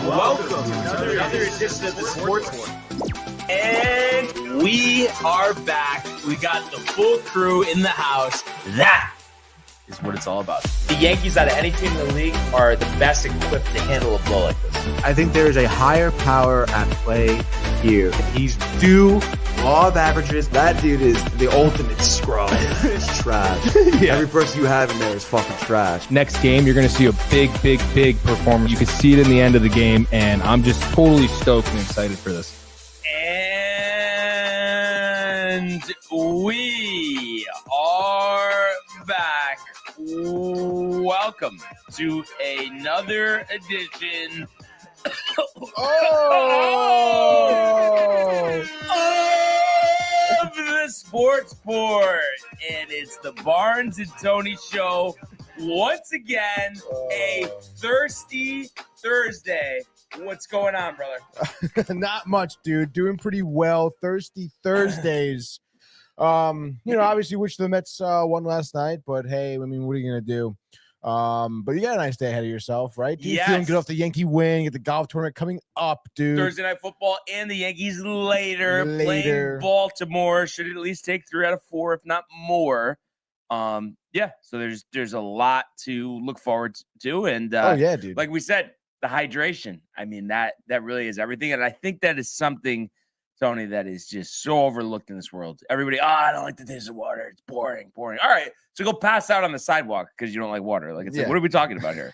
Welcome to another edition of the Sports One. And we are back. We got the full crew in the house. That is what it's all about. The Yankees, out of any team in the league, are the best equipped to handle a blow like this. I think there is a higher power at play here. He's due law of averages. That dude is the ultimate scrub. It's trash. Yeah. Every person you have in there is fucking trash. Next game, you're going to see a big performance. You can see it in the end of the game, and I'm just totally stoked and excited for this. And we are back. Welcome to another edition of the Sports Port. And it's the Barnes and Tony Show. Once again, a thirsty Thursday. What's going on, brother? Not much, dude. Doing pretty well. Thirsty Thursdays. Obviously wish the Mets won last night, but hey, I mean, what are you gonna do? But you got a nice day ahead of yourself, right? Dude, yes. Feeling good off the Yankee win, get the golf tournament coming up, dude. Thursday Night Football and the Yankees later. Playing Baltimore. Should at least take 3 out of 4, if not more. So there's a lot to look forward to. And dude. Like we said, the hydration. I mean, that really is everything. And I think that is something, Tony, that is just so overlooked in this world. Everybody, I don't like the taste of water. It's boring. All right, so go pass out on the sidewalk because you don't like water. Like, like, what are we talking about here?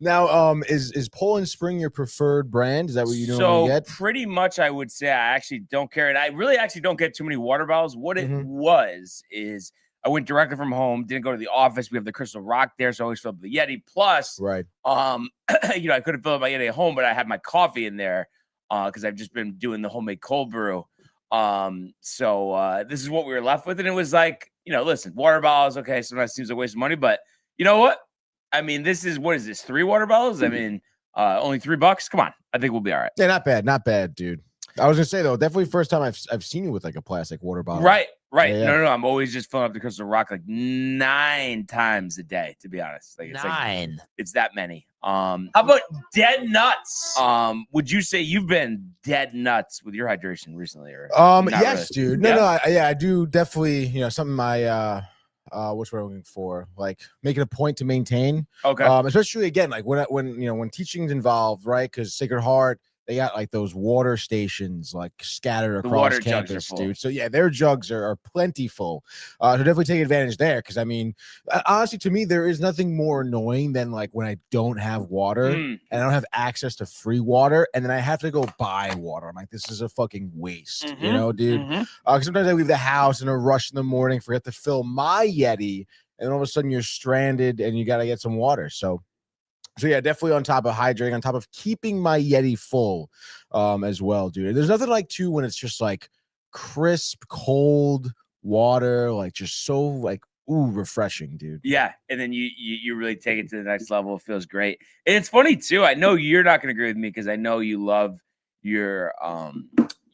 Now, is Poland Spring your preferred brand? Is that what you normally get? So pretty much, I would say I actually don't care. And I really actually don't get too many water bottles. What it was is I went directly from home, didn't go to the office. We have the Crystal Rock there, so I always fill up the Yeti. Plus, right. I couldn't fill up my Yeti at home, but I had my coffee in there. Because I've just been doing the homemade cold brew. So this is what we were left with. And it was like, listen, water bottles, okay, sometimes seems a waste of money. But you know what? I mean, what is this, 3 water bottles? I mean, only $3. Come on. I think we'll be all right. Yeah, not bad, dude. I was going to say, though, definitely first time I've seen you with like a plastic water bottle. Right. Yeah. No. I'm always just filling up the Crystal Rock like 9 times a day, to be honest. Like it's 9. It's that many. How about dead nuts? Would you say you've been dead nuts with your hydration recently? Or yes, really? Dude. No, I do definitely, something what's what I'm looking for? Like making a point to maintain. Okay. Especially again, like when teaching's involved, right? Because Sacred Heart, they got like those water stations like scattered across campus, dude. So yeah, their jugs are plentiful. So definitely take advantage there. Because I mean, honestly, to me, there is nothing more annoying than like when I don't have water and I don't have access to free water, and then I have to go buy water. I'm like, this is a fucking waste, dude. Sometimes I leave the house in a rush in the morning, forget to fill my Yeti, and then all of a sudden you're stranded and you got to get some water. So yeah, definitely on top of hydrating, on top of keeping my Yeti full as well, dude. There's nothing like too when it's just like crisp, cold water, like just so like refreshing, dude. Yeah, and then you really take it to the next level. It feels great. And it's funny too. I know you're not going to agree with me because I know you love your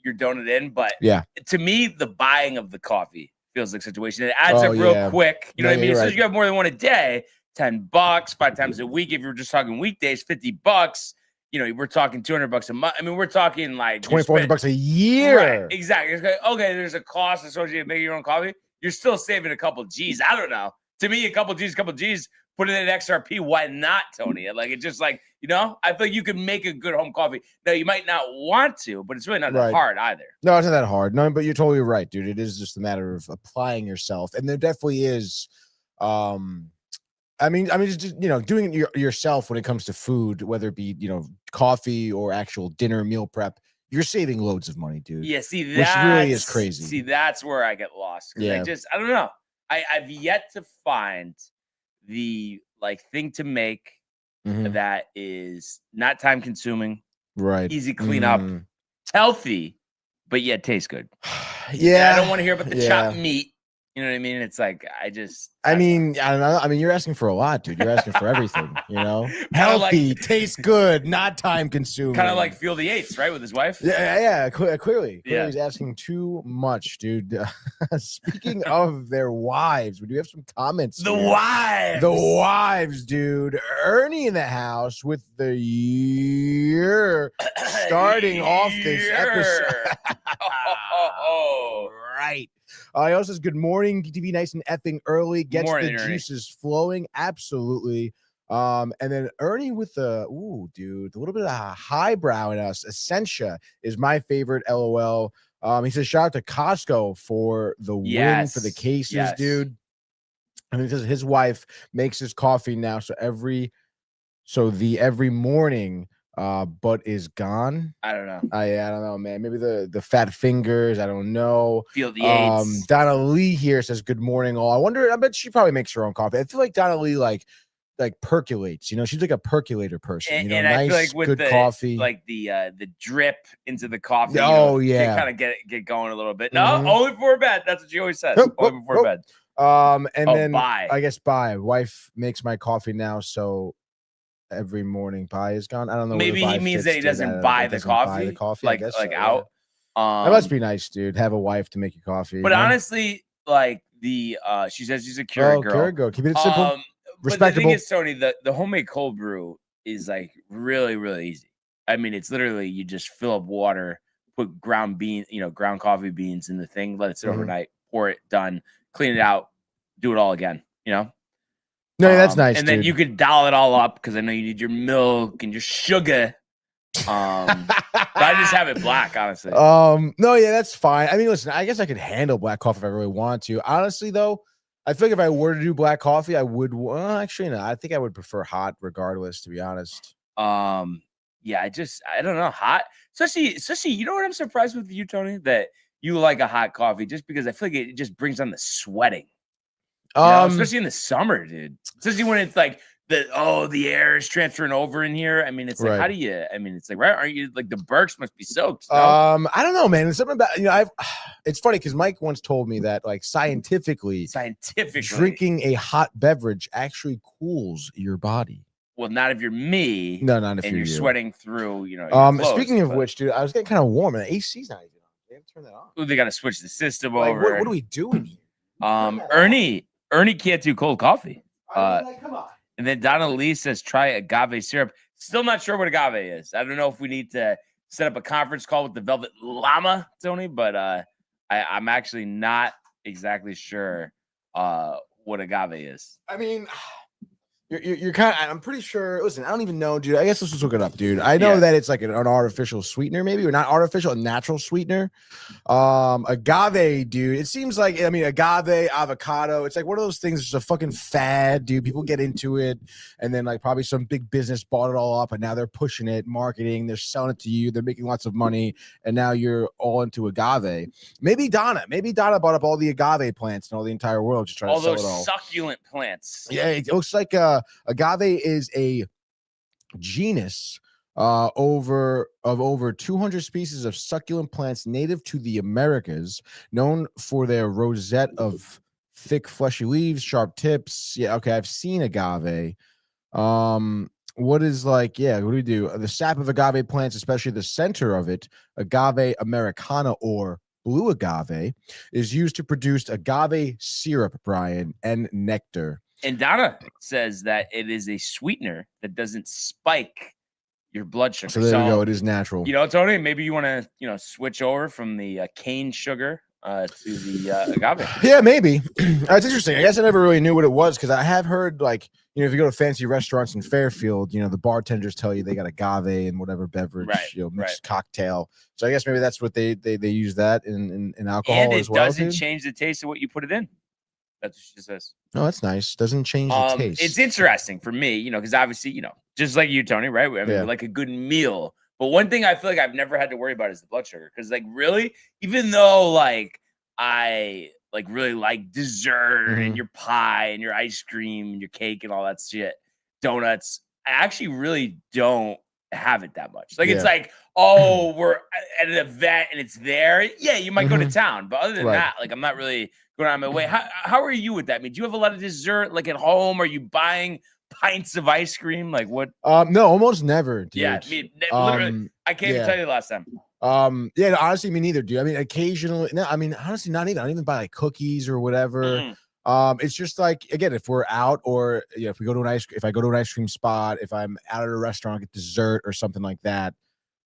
donut in, but yeah, to me, the buying of the coffee feels like a situation. It adds up real quick. You know what I mean? So you have more than one a day. $10, 5 times a week. If you're just talking weekdays, $50. We're talking $200 a month. I mean, we're talking like $2,400 a year. Right, exactly. It's like, okay, there's a cost associated with making your own coffee. You're still saving a couple G's. I don't know. To me, a couple G's, put it in XRP. Why not, Tony? Like, it's just like, I feel like you can make a good home coffee. Now, you might not want to, but it's really not that hard either. No, it's not that hard. No, but you're totally right, dude. It is just a matter of applying yourself. And there definitely is, just doing it yourself when it comes to food, whether it be coffee or actual dinner meal prep, you're saving loads of money, dude. Yeah, see, which really is crazy. See, that's where I get lost. Yeah, I don't know. I've yet to find the thing to make that is not time consuming, right? Easy clean up, healthy, but yet tastes good. Yeah, I don't want to hear about the chopped meat. You know what I mean? It's like I don't know. I mean, you're asking for a lot, dude. You're asking for everything. You know, Healthy, tastes good, not time consuming. Kind of like Feel the Eights, right, with his wife. Yeah. Clearly, he's asking too much, dude. Speaking of their wives, we do have some comments. The wives, dude. Ernie in the house with the year starting off this episode. Right. He also says, good morning, TV, nice and effing early. Gets the juices flowing. Absolutely. And then Ernie with a little bit of a highbrow in us. Essentia is my favorite, LOL. He says, shout out to Costco for the win for the cases, dude. And he says his wife makes his coffee now. So every morning, but is gone. I don't know. I don't know, man. Maybe the fat fingers. I don't know. Feel the AIDS. Donna Lee here says, good morning, all. I bet she probably makes her own coffee. I feel like Donna Lee like percolates. You know, she's like a percolator person. And nice, I feel like with good coffee, like the drip into the coffee. They kind of get going a little bit. No, only before bed. That's what she always says. Only before bed. Then bye. I guess bye. Wife makes my coffee now, so every morning bye is gone. I don't know. Maybe he means that he doesn't buy the coffee. Like so, out. That must be nice, dude. Have a wife to make you coffee. But honestly, like she says she's a Keurig girl. Keep it simple. Respectable. But the thing is, Tony, the homemade cold brew is like really, really easy. I mean, it's literally you just fill up water, put ground coffee beans in the thing, let it sit overnight, pour it, done, clean it out, do it all again. No, that's nice. And then you could dial it all up because I know you need your milk and your sugar. But I just have it black, honestly. That's fine. I mean, listen, I guess I could handle black coffee if I really wanted to. Honestly, though, I feel like if I were to do black coffee, I would. Well, actually, no. I think I would prefer hot, regardless. To be honest. I don't know, hot. Especially, you know what I'm surprised with you, Tony, that you like a hot coffee, just because I feel like it just brings on the sweating. Especially in the summer, dude. Especially when it's like the air is transferring over in here. I mean, it's like, how do you? I mean, it's like, right? Aren't you like the Berks must be soaked? No? I don't know, man. It's something about It's funny because Mike once told me that like scientifically, drinking a hot beverage actually cools your body. Well, not if you're me. No, not if you're sweating through. Your clothes, speaking of which, dude, I was getting kind of warm and the AC's not even on. They have to turn that on. Ooh, they got to switch the system over. What are we doing here? Ernie can't do cold coffee. Come on. And then Donna Lee says, try agave syrup. Still not sure what agave is. I don't know if we need to set up a conference call with the Velvet Llama, Tony, but I'm actually not exactly sure what agave is. I mean, you're kind of, I'm pretty sure. Listen, I don't even know, dude. I guess let's just look it up, dude. I know that it's like an artificial sweetener, maybe, or not artificial, a natural sweetener. Agave, dude. It seems like, I mean, agave, avocado. It's like one of those things. It's a fucking fad, dude. People get into it, and then like probably some big business bought it all up, and now they're pushing it, marketing. They're selling it to you. They're making lots of money, and now you're all into agave. Maybe Donna bought up all the agave plants in all the entire world, just trying to sell it all. All those succulent plants. Yeah, it looks like agave is a genus over 200 species of succulent plants native to the Americas, known for their rosette of thick, fleshy leaves, sharp tips. Yeah, okay, I've seen agave. What do we do? The sap of agave plants, especially the center of it, agave americana or blue agave, is used to produce agave syrup, Brian, and nectar. And Donna says that it is a sweetener that doesn't spike your blood sugar. So there you go. It is natural. Tony, maybe you want to, switch over from the cane sugar to the agave. Yeah, maybe. It's interesting. I guess I never really knew what it was because I have heard, like, if you go to fancy restaurants in Fairfield, the bartenders tell you they got agave and whatever beverage, mixed cocktail. So I guess maybe that's what they use that in alcohol as well. And it doesn't change the taste of what you put it in. That's what she says. Oh, that's nice. Doesn't change the taste. It's interesting for me, because obviously, just like you, Tony, right? I mean, like a good meal. But one thing I feel like I've never had to worry about is the blood sugar. Because, like, really, even though, like, I, like, really like dessert and your pie and your ice cream and your cake and all that shit, donuts, I actually really don't have it that much. Like, it's like, oh, we're at an event and it's there, yeah, you might go to town. But other than that, like, I'm not really going on my way. How are you with that? I mean, do you have a lot of dessert, like, at home? Are you buying pints of ice cream? Like, what? No, almost never, dude. Yeah, literally, I can't even tell you the last time. Yeah, honestly, me neither, dude. I mean, occasionally, no, I mean, honestly, not even. I don't even buy like cookies or whatever. It's just like, again, if we're out or if I go to an ice cream spot, if I'm out at a restaurant, I get dessert or something like that.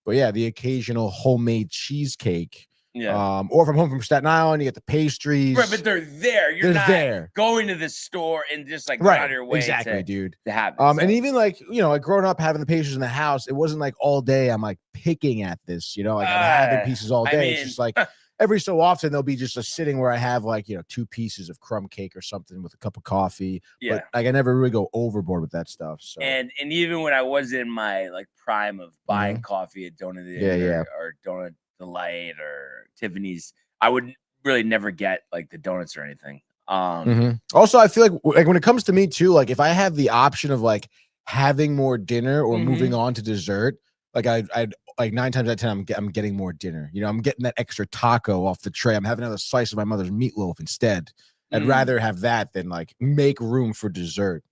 But yeah, the occasional homemade cheesecake. Yeah. Or if I'm home from Staten Island, you get the pastries. Right, but they're there. You're not going to the store and just like on your way dude. To have it. And even like, like growing up having the pastries in the house, it wasn't like all day I'm like picking at this, like I'm having pieces all day. It's just like every so often there'll be just a sitting where I have like, 2 pieces of crumb cake or something with a cup of coffee. Yeah. But like I never really go overboard with that stuff. So and even when I was in my like prime of buying coffee at Donut or Donut Delight or Tiffany's, I would really never get like the donuts or anything. Also, I feel like when it comes to me too, like if I have the option of like having more dinner or moving on to dessert, like I'd like 9 times out of 10, I'm getting more dinner. I'm getting that extra taco off the tray. I'm having another slice of my mother's meatloaf instead. I'd rather have that than like make room for dessert.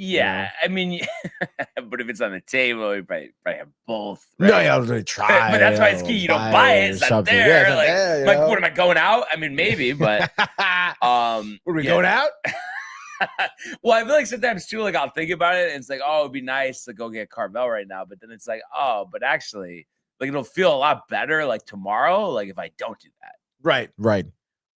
Yeah, I mean, but if it's on the table, you probably have both. Right? No, yeah, I was gonna try. But that's why it's key. You don't buy it; it's not there. Yeah, like, what am I going out? I mean, maybe, but are we going out? Well, I feel like sometimes too, like I'll think about it, and it's like, oh, it'd be nice to go get Carvel right now, but then it's like, oh, but actually, like it'll feel a lot better like tomorrow, like if I don't do that. Right.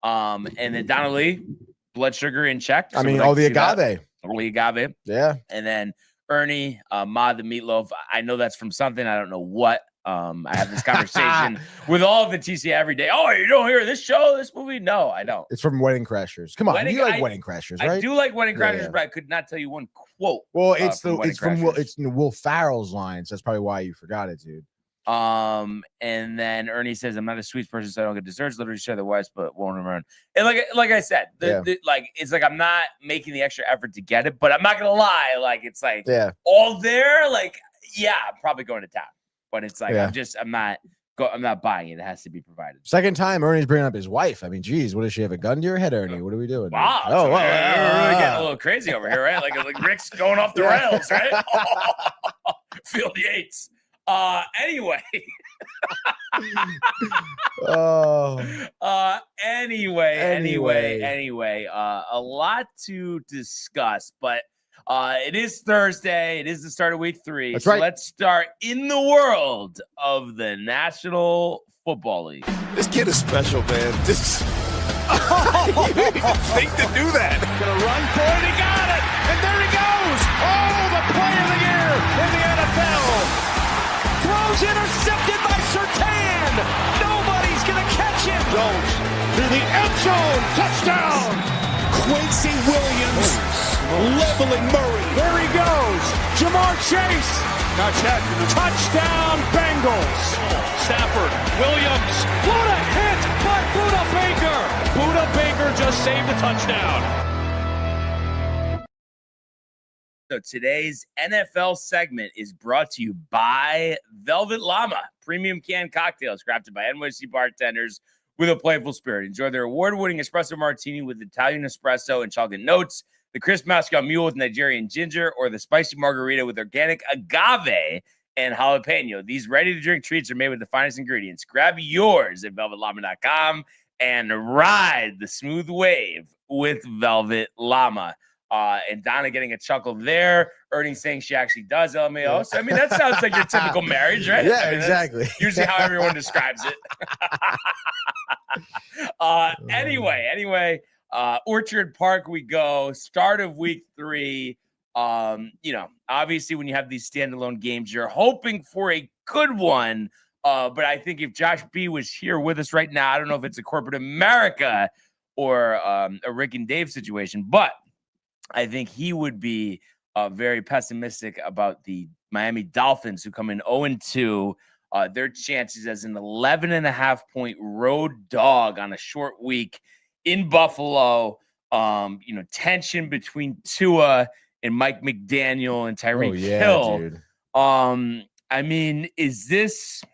And then Donnelly, blood sugar in check. I mean, all the agave. Early agave. Yeah. And then Ernie, Ma the meatloaf. I know that's from something. I don't know what. I have this conversation with all of the TC every day. Oh, you don't hear this show, this movie? No, I don't. It's from Wedding Crashers. Come on, you like Wedding Crashers, right? I do like Wedding Crashers, but I could not tell you one quote. Well, it's from Will Ferrell's lines. That's probably why you forgot it, dude. And then Ernie says, I'm not a sweets person, so I don't get desserts. Literally share the West, but won't remember. And like I said, like it's like I'm not making the extra effort to get it, but I'm not gonna lie, like it's like all there, like I'm probably going to town. But it's like I'm not buying it. It has to be provided. Second time Ernie's bringing up his wife. I mean, geez, what does she have a gun to your head, Ernie? What are we doing? Wow. We're really getting a little crazy over here, right? Like Rick's going off the rails, right? Feel the eights. Anyway. Anyway, a lot to discuss, but it is Thursday. It is the start of week 3. That's so right. Let's start in the world of the National Football League. This kid is special, man. You didn't even think to do that. Gonna run for it. He got it. And there he goes. Oh, the play of the year in the NFL. Throws intercepted by Surtain. Nobody's gonna catch him. Jones through the end zone. Touchdown. Quincy Williams leveling Murray. There he goes. Jamar Chase. Not yet. Touchdown Bengals. Stafford. Williams. What a hit by Budda Baker. Budda Baker just saved the touchdown. So today's NFL segment is brought to you by Velvet Llama, premium canned cocktails crafted by NYC bartenders with a playful spirit. Enjoy their award-winning espresso martini with Italian espresso and chocolate notes, the crisp Moscow Mule with Nigerian ginger, or the spicy margarita with organic agave and jalapeno. These ready-to-drink treats are made with the finest ingredients. Grab yours at velvetllama.com and ride the smooth wave with Velvet Llama. And Donna getting a chuckle there. Ernie saying she actually does LMAO. So, I mean, that sounds like your typical marriage, right? Yeah, I mean, exactly. Usually how everyone describes it. Anyway, Orchard Park we go. Start of week 3. Obviously when you have these standalone games, you're hoping for a good one. But I think if Josh B was here with us right now, I don't know if it's a corporate America or a Rick and Dave situation, but I think he would be very pessimistic about the Miami Dolphins, who come in 0-2. Their chances as an 11.5-point road dog on a short week in Buffalo. Tension between Tua and Mike McDaniel and Tyreek Hill. Dude. I mean, is this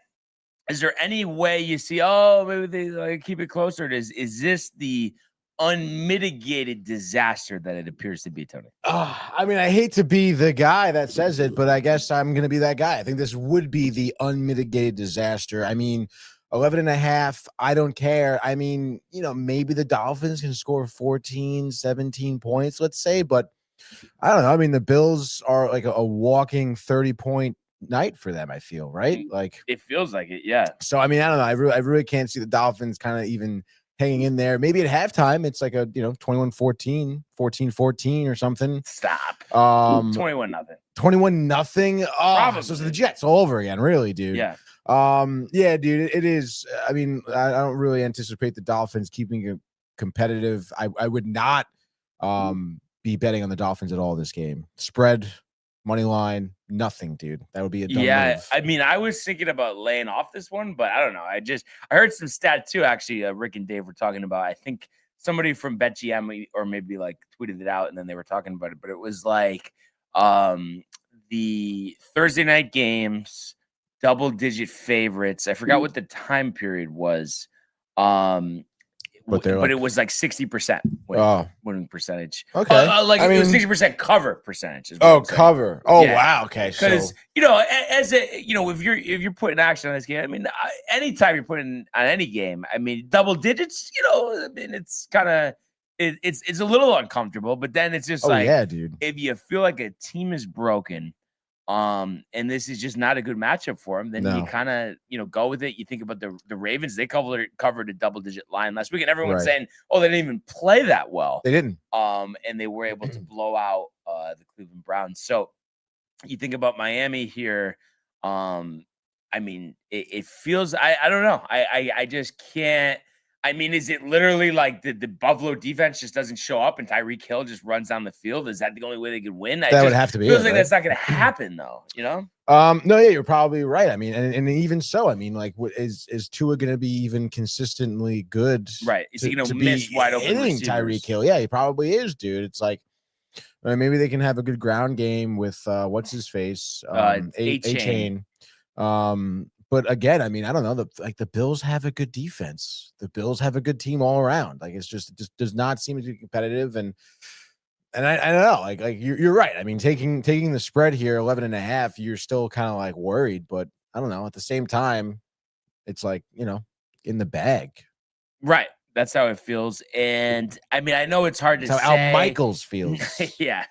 Is there any way you see, oh, maybe they like keep it closer? Is this the unmitigated disaster that it appears to be, Tony? I mean, I hate to be the guy that says it, but I guess I'm going to be that guy. I think this would be the unmitigated disaster. I mean, 11.5, I don't care. I mean, maybe the Dolphins can score 14, 17 points, let's say, but I don't know. I mean, the Bills are like a walking 30-point night for them, I feel, right? Like it feels like it, yeah. So, I mean, I don't know. I really can't see the Dolphins kind of even hanging in there. Maybe at halftime, it's like a 21-14, 14-14 or something. Stop. 21-0. 21-0. Oh, so it's the Jets all over again, really, dude. Yeah. Yeah, dude, it is. I mean, I don't really anticipate the Dolphins keeping it competitive. I would not be betting on the Dolphins at all this game. Spread, money line, nothing, dude. That would be a dumb move. I mean, I was thinking about laying off this one, but I don't know. I heard some stat too. Actually, Rick and Dave were talking about. I think somebody from BetGM or maybe like tweeted it out, and then they were talking about it. But it was like the Thursday night games, double-digit favorites. I forgot what the time period was. But it was like 60% winning percentage. Okay. It was 60% cover percentage. Cover. Oh, yeah. Wow. Okay. Because, if you're putting action on this game, I mean, anytime you're putting on any game, I mean, double digits, I mean, it's kind of, it's a little uncomfortable, but then it's just yeah, dude. If you feel like a team is broken, and this is just not a good matchup for them, then you kind of, go with it. You think about the Ravens, they covered a double-digit line last week, and everyone's saying, oh, they didn't even play that well. They didn't. And they were able to blow out the Cleveland Browns. So you think about Miami here. I mean, it feels, I don't know. I just can't. I mean, is it literally like the Buffalo defense just doesn't show up and Tyreek Hill just runs down the field? Is that the only way they could win? That would have to be. Feels like that's not going to happen, though. No, yeah, you're probably right. I mean, and even so, I mean, like, what is Tua going to be even consistently good? Right? Is he going to miss wide open Tyreek Hill? Yeah, he probably is, dude. It's like maybe they can have a good ground game with what's his face, A-Chain. But again, I mean, I don't know. The Bills have a good defense. The Bills have a good team all around. Like, it just does not seem to be competitive. And I don't know. Like you're right. I mean, taking the spread here, 11.5, you're still kind of like worried. But I don't know. At the same time, it's like, in the bag. Right. That's how it feels. And I mean, I know it's hard to say. That's how Al Michaels feels. Yeah.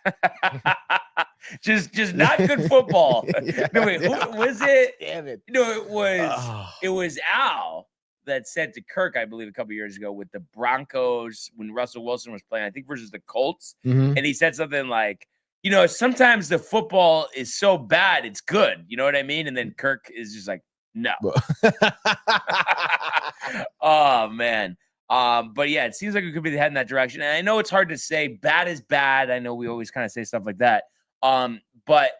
just not good football. No, wait, was it? Damn it. No, it was Al that said to Kirk, I believe, a couple years ago with the Broncos when Russell Wilson was playing, I think versus the Colts. Mm-hmm. And he said something like, sometimes the football is so bad, it's good. You know what I mean? And then Kirk is just like, no. Oh, man. But yeah, it seems like it could be heading that direction. And I know it's hard to say bad is bad. I know we always kind of say stuff like that. But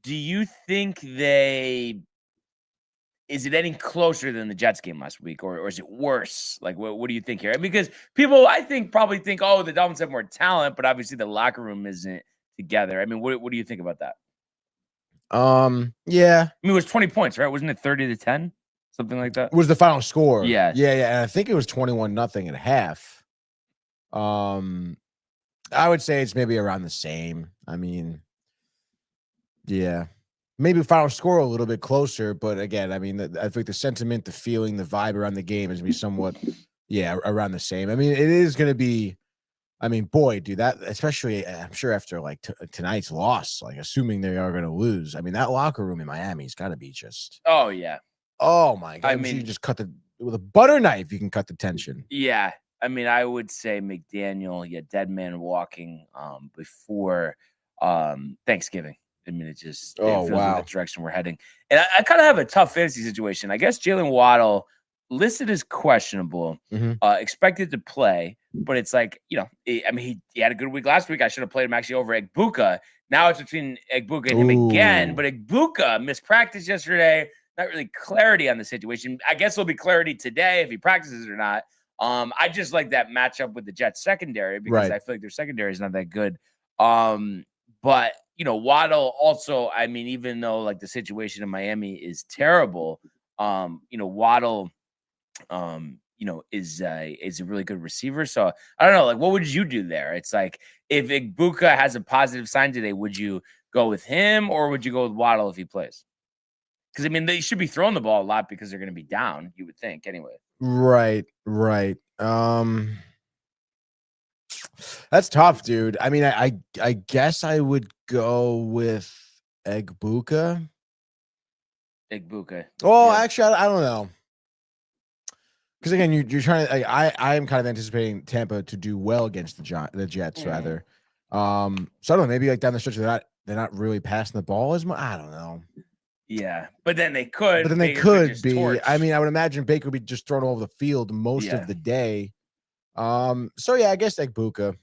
do you think is it any closer than the Jets game last week, or is it worse? Like, what do you think here? Because people, I think, probably think, oh, the Dolphins have more talent, but obviously the locker room isn't together. I mean, what do you think about that? Yeah. I mean, it was 20 points, right? Wasn't it 30-10? Something like that was the final score. Yeah. And I think it was 21-0 at half. I would say it's maybe around the same. I mean, yeah, maybe final score a little bit closer, but again, I mean, I think the sentiment, the feeling, the vibe around the game is going to be somewhat, around the same. I mean, it is going to be. I mean, boy, dude, that especially, I'm sure after like tonight's loss, like assuming they are going to lose. I mean, that locker room in Miami's got to be just. Oh yeah. Oh my God! I mean, you just cut with a butter knife. You can cut the tension. Yeah, I mean, I would say McDaniel, dead man walking before Thanksgiving. I mean, it feels like the direction we're heading. And I kind of have a tough fantasy situation. I guess Jalen Waddle listed as questionable, expected to play, but it's like, he had a good week last week. I should have played him actually over Egbuka. Now it's between Egbuka and him again, but Egbuka missed practice yesterday. Not really clarity on the situation. I guess there'll be clarity today if he practices or not. I just like that matchup with the Jets secondary because I feel like their secondary is not that good. But Waddle also, I mean, even though like the situation in Miami is terrible, Waddle, is a really good receiver. So I don't know, like, what would you do there? It's like, if Igbuka has a positive sign today, would you go with him or would you go with Waddle if he plays? Because I mean, they should be throwing the ball a lot because they're going to be down, you would think, anyway. Right. That's tough, dude. I mean, I guess I would go with Igbuka. Oh, yeah. Actually, I don't know. Because again, you're trying to. I am kind of anticipating Tampa to do well against the Jets, rather. So I don't know. Maybe like down the stretch, they're not really passing the ball as much. I don't know. Yeah, but then they could. But then they could be. Torch. I mean, I would imagine Baker would be just thrown all over the field most of the day. So yeah, I guess Igbuka.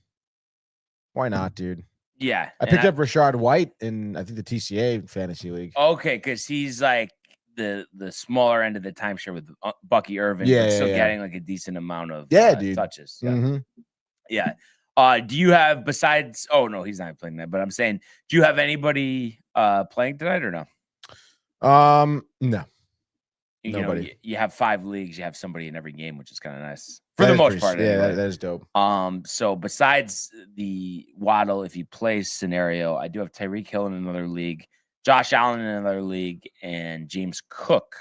Why not, dude? Yeah, I picked up Rashad White in I think the TCA fantasy league. Okay, because he's like the smaller end of the timeshare with Bucky Irvin. Yeah, still getting like a decent amount of touches. Yeah. Mm-hmm. Yeah. Do you have besides? Oh no, he's not playing that. But I'm saying, do you have anybody playing tonight or no? No. Nobody. You have 5 leagues. You have somebody in every game, which is kind of nice for the most part. Yeah, anyway. That is dope. So besides the Waddle, if he plays scenario, I do have Tyreek Hill in another league, Josh Allen in another league, and James Cook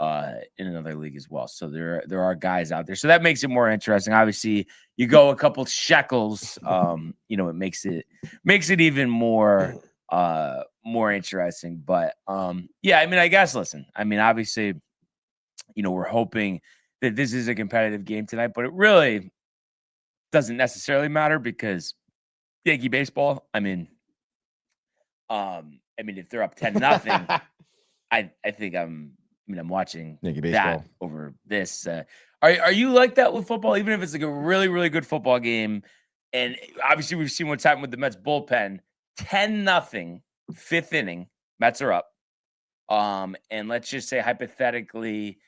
in another league as well. So there are guys out there. So that makes it more interesting. Obviously, you go a couple shekels. It makes it even more interesting. But yeah, I mean, I guess, listen, I mean, obviously, we're hoping that this is a competitive game tonight, but it really doesn't necessarily matter because Yankee baseball, I mean, if they're up 10-0, I think I'm watching that over this. Are you like that with football? Even if it's like a really, really good football game, and obviously we've seen what's happened with the Mets bullpen, 10-0, 5th inning, Mets are up. And let's just say hypothetically,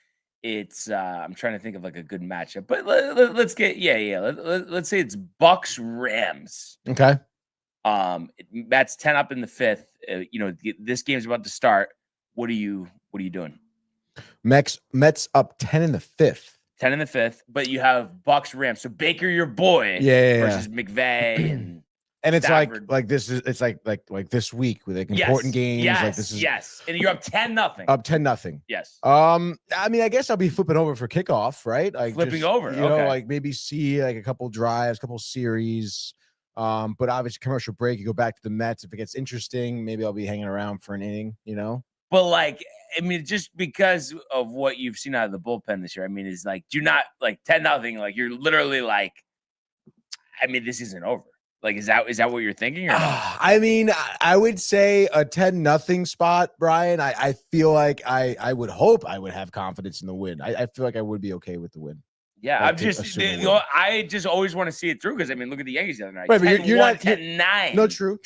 it's I'm trying to think of like a good matchup, but let's get let's say it's Bucks Rams. Okay. That's 10 up in the 5th. This game's about to start. What are you doing? Mets up 10 in the 5th. 10 in the 5th, but you have Bucks Rams. So Baker, your boy, versus McVay and it's Stafford. like this is it's like this week with like important games. Like this is and you're up 10-0. Up 10-0. Yes. I mean, I guess I'll be flipping over for kickoff, right? Like flipping over. Like maybe see like a couple drives, couple series. But obviously commercial break, you go back to the Mets. If it gets interesting, maybe I'll be hanging around for an inning, But like, I mean, just because of what you've seen out of the bullpen this year, I mean, it's like, do not like 10-0. Like you're literally like, I mean, this isn't over. Like, is that what you're thinking? Or I mean, I would say a 10-0 spot, Brian. I feel like I would hope I would have confidence in the win. I feel like I would be okay with the win. Yeah, I'm just I just always want to see it through because I mean, look at the Yankees the other night. Right, but you're not 10-9. No, true.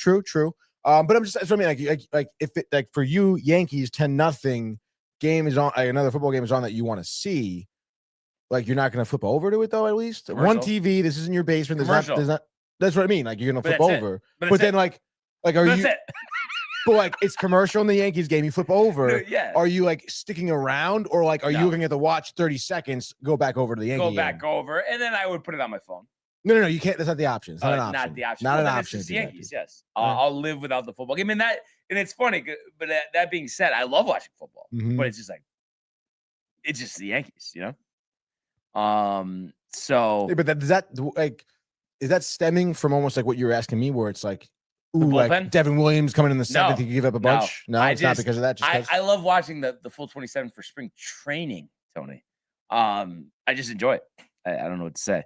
But I'm just that's what I mean. Like if it like for you, Yankees 10-0 game is on. Another football game is on that you want to see. Like you're not going to flip over to it though. At least commercial. One TV. This is in your basement. There's not. That's what I mean. Like you're going to flip over. But then like are you? But like it's commercial in the Yankees game. You flip over. Yeah. Are you like sticking around or like are you looking at the watch 30 seconds? Go back over to the Yankee. Go back over, and then I would put it on my phone. No, you can't. That's not the option. It's not an option. Not the option. Not an option. It's the Yankees. Yes, I'll live without the football game. And it's funny. But that being said, I love watching football. Mm-hmm. But it's just like it's just the Yankees, So, but is that stemming from almost like what you were asking me, where it's like, ooh, like Devin Williams coming in the 7th, you give up a bunch? No, it's not because of that. I love watching the full 27 for spring training, Tony. I just enjoy it. I don't know what to say.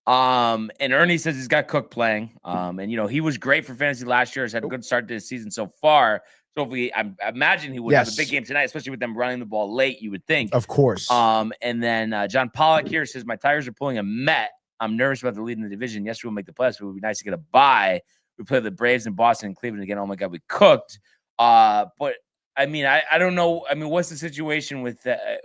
And Ernie says he's got Cook playing. And he was great for fantasy last year. Has had a good start to the season so far. So if I imagine he would have a big game tonight, especially with them running the ball late, you would think. Of course. And then John Pollock here says, my Tigers are pulling a Met. I'm nervous about the lead in the division. Yes, we'll make the playoffs, but it would be nice to get a bye. We play the Braves in Boston and Cleveland again. Oh my God, we cooked. But I mean, I don't know. I mean, what's the situation with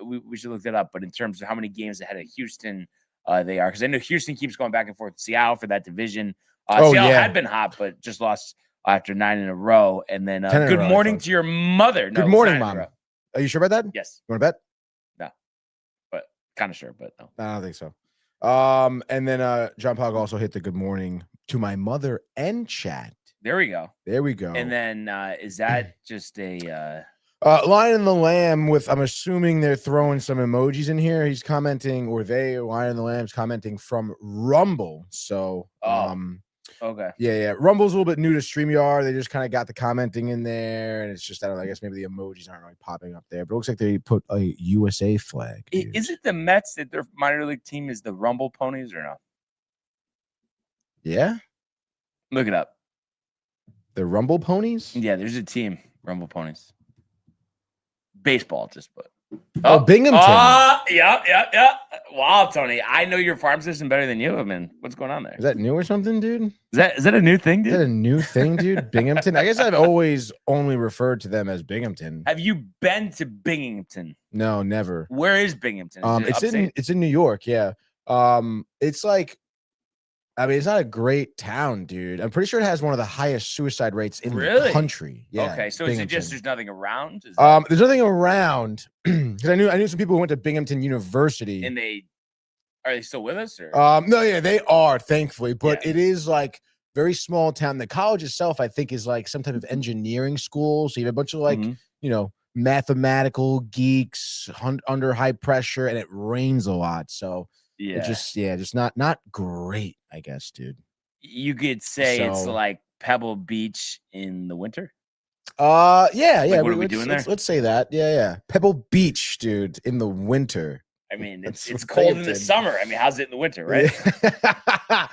we should look that up, but in terms of how many games ahead of Houston they are, because I know Houston keeps going back and forth with Seattle for that division. Seattle had been hot, but just lost after 9 in a row. And then good morning to your mother. Good morning, Mom. Are you sure about that? Yes. You want to bet? Kind of sure, but no. I don't think so. And then John Pog also hit the good morning to my mother and chat. There we go. There we go. And then is that just a Lion and the Lamb with, I'm assuming they're throwing some emojis in here. He's commenting, or Lion and the Lamb's commenting from Rumble. So, okay. Yeah. Rumble's a little bit new to StreamYard. They just kind of got the commenting in there, and it's just, I don't know, I guess maybe the emojis aren't really popping up there, but it looks like they put a USA flag. Dude. Is it the Mets that their minor league team is the Rumble Ponies or no? Yeah. Look it up. The Rumble Ponies? Yeah, there's a team, Rumble Ponies. Baseball, just put. Binghamton. Yeah. Wow, Tony, I know your farm system better than you. I mean, what's going on there? Is that new or something, dude? Is that a new thing, dude? Is that a new thing, dude? Binghamton? I guess I've always only referred to them as Binghamton. Have you been to Binghamton? No, never. Where is Binghamton? It's in New York, yeah. It's like, I mean, it's not a great town, dude. I'm pretty sure it has one of the highest suicide rates in the country. Yeah. Okay, so Binghamton. is it just there's nothing around? There's nothing around because I knew some people who went to Binghamton University. And are they still with us? Or? No, yeah, they are, thankfully, but it is like very small town. The college itself, I think, is like some type of engineering school. So you have a bunch of like, mathematical geeks under high pressure, and it rains a lot. So just not great, I guess, dude. You could say it's like Pebble Beach in the winter. Yeah. Like, what are we doing there? Let's say that. Yeah. Pebble Beach, dude, in the winter. I mean, it's cold in the summer. I mean, how's it in the winter, right? Yeah.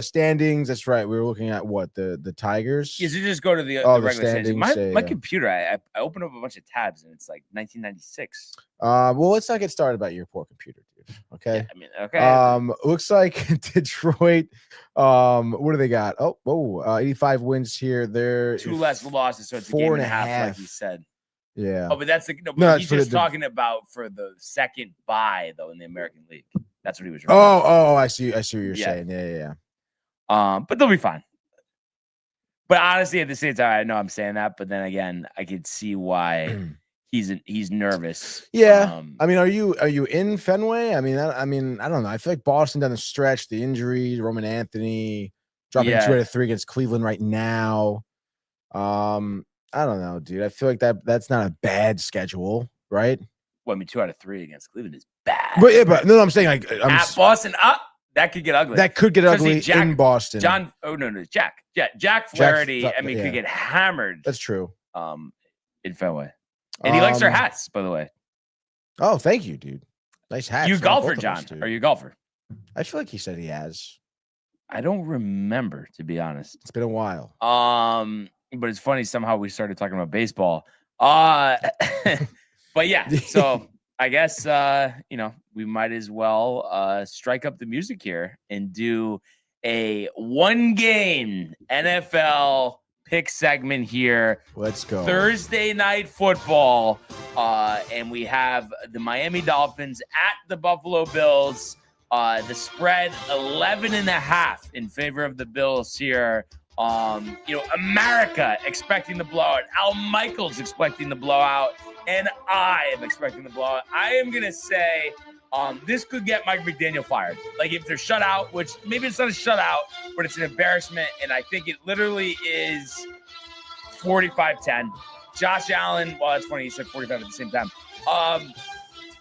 Standings. That's right. We were looking at what the Tigers. Yeah, so just go to the regular standings. My computer, I opened up a bunch of tabs and it's like 1996. Well, let's not get started about your poor computer, dude. Okay. Yeah, I mean, okay. Looks like Detroit. What do they got? 85 wins here. They're 2 less losses, so it's 4.5, like you said. Yeah. Oh, but that's he's just talking about for the second bye though in the American League. That's what he was. I see what you're saying. Yeah. But they'll be fine. But honestly, at the same time, I know I'm saying that, but then again, I could see why he's nervous. Yeah. I mean, are you in Fenway? I don't know. I feel like Boston down the stretch, the injuries, Roman Anthony dropping 2 out of 3 against Cleveland right now. I don't know, dude. I feel like that's not a bad schedule, right? Well, I mean, 2 out of 3 against Cleveland is bad. But no, I'm saying like at Boston, that could get ugly. That could get ugly in Boston. Jack Flaherty. Could get hammered. That's true. In Fenway, and he likes our hats, by the way. Oh, thank you, dude. Nice hats. You golfer, John? Are you a golfer? I feel like he said he has. I don't remember, to be honest. It's been a while. But it's funny, somehow we started talking about baseball. But yeah, so I guess we might as well strike up the music here and do a 1-game NFL pick segment here. Let's go. Thursday night football. And we have the Miami Dolphins at the Buffalo Bills. The spread 11.5 in favor of the Bills here. America expecting the blowout. Al Michaels expecting the blowout. And I am expecting the blowout. I am going to say this could get Mike McDaniel fired. Like if they're shut out, which maybe it's not a shutout, but it's an embarrassment. And I think it literally is 45-10. Josh Allen, well, that's funny. He said 45 at the same time.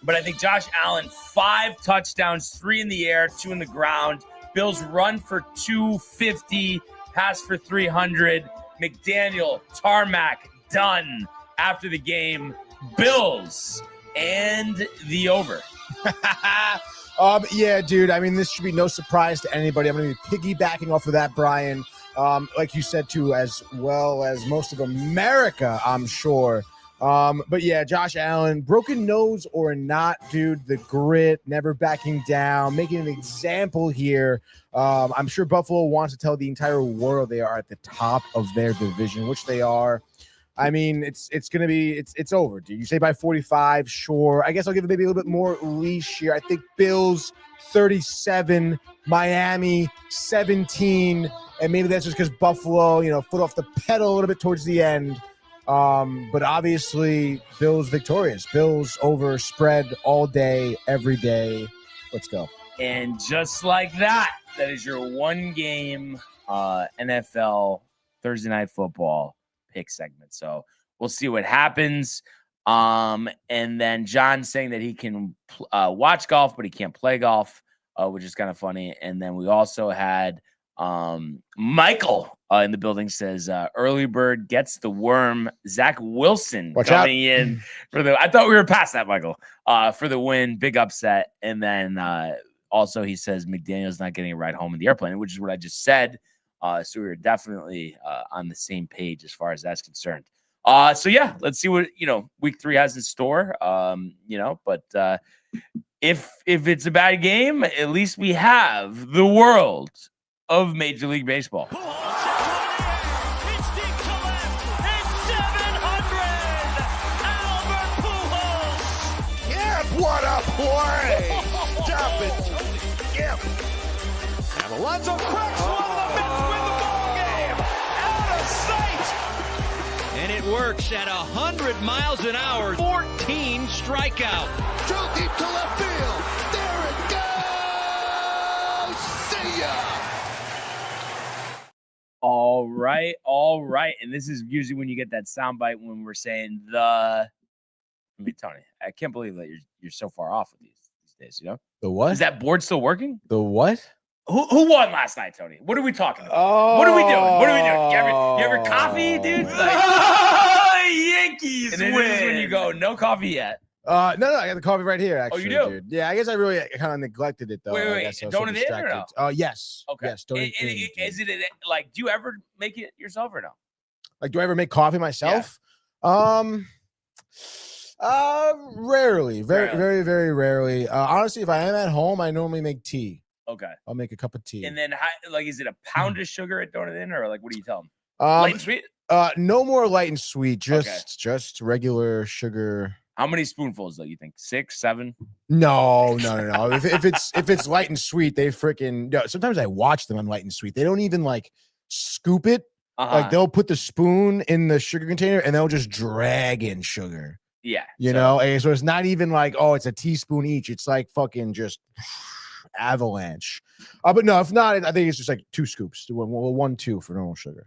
But I think Josh Allen, 5 touchdowns, 3 in the air, 2 in the ground. Bills run for 250. Pass for 300. McDaniel, tarmac, done after the game. Bills and the over. Yeah, dude. I mean, this should be no surprise to anybody. I'm going to be piggybacking off of that, Brian. Like you said, too, as well as most of America, I'm sure. But yeah, Josh Allen, broken nose or not, dude, the grit, never backing down, making an example here. I'm sure Buffalo wants to tell the entire world they are at the top of their division, which they are. I mean, it's going to be, it's over, dude. You say by 45, sure. I guess I'll give it maybe a little bit more leash here. I think Bills 37, Miami 17, and maybe that's just because Buffalo, foot off the pedal a little bit towards the end. But obviously, Bills victorious. Bills over spread all day, every day. Let's go. And just like that, that is your one game NFL Thursday Night Football pick segment. So we'll see what happens. And then John saying that he can watch golf, but he can't play golf, which is kind of funny. And then we also had Michael in the building says early bird gets the worm. Zach Wilson coming in for the. I thought we were past that, Michael. For the win, big upset. And then also he says McDaniel's not getting a ride home in the airplane, which is what I just said. So we were definitely on the same page as far as that's concerned. So yeah, let's see what week 3 has in store. But if it's a bad game, at least we have the world of Major League Baseball. It's deep to left. It's 700. Albert Pujols. Yeah, what a play! Stop it, Tony. Yep. And Alonso cracks one of the Mets win the ball game. Out of sight. And it works at 100 miles an hour. 14 strikeout. Too deep to left field. There it goes. See ya. All right. And this is usually when you get that soundbite when we're saying Tony, I can't believe that you're so far off with these days, The what? Is that board still working? The what? Who won last night, Tony? What are we talking about? What are we doing? You ever coffee, dude? Yankees and then win. This is when you go, no coffee yet. No, I got the coffee right here, actually. Oh, you do? Dude. Yeah, I guess I really kind of neglected it, though. Wait. Don't it in or no? Yes. Okay. Yes, don't it in, is it like, do you ever make it yourself or no? Like, do I ever make coffee myself? Yeah. Rarely. Very, very rarely. Honestly, if I am at home, I normally make tea. Okay. I'll make a cup of tea. And then, is it a pound of sugar at Donut In, or like, what do you tell them? Light and sweet? No more light and sweet. Just regular sugar. How many spoonfuls though? You think 6, 7? No. if it's light and sweet, they freaking. No, sometimes I watch them on light and sweet. They don't even like scoop it. Like they'll put the spoon in the sugar container and they'll just drag in sugar. Yeah. You know, and so it's not even like, oh, it's a teaspoon each. It's like fucking just avalanche. But no, if not, I think it's just like 2 scoops. 1, 2 for normal sugar.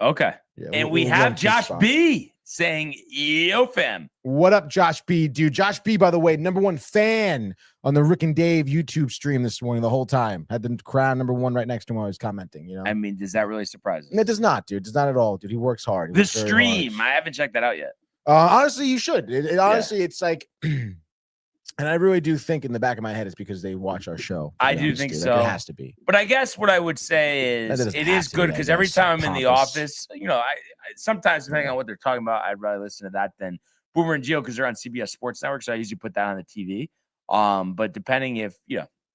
Okay. Yeah, and we have Josh B saying, yo, fam. What up, Josh B? Dude, Josh B, by the way, #1 fan on the Rick and Dave YouTube stream this morning the whole time. Had the crown #1 right next to him while I was commenting, I mean, does that really surprise us? It does not, dude. It does not at all, dude. He works hard. The stream. I haven't checked that out yet. Honestly, you should. Honestly, it's like... And I really do think in the back of my head it's because they watch our show. I do think so. Like, it has to be. But I guess what I would say is it is good because every time I'm in the office, I sometimes depending on what they're talking about, I'd rather listen to that than Boomer and Gio because they're on CBS Sports Network. So I usually put that on the TV. But depending if,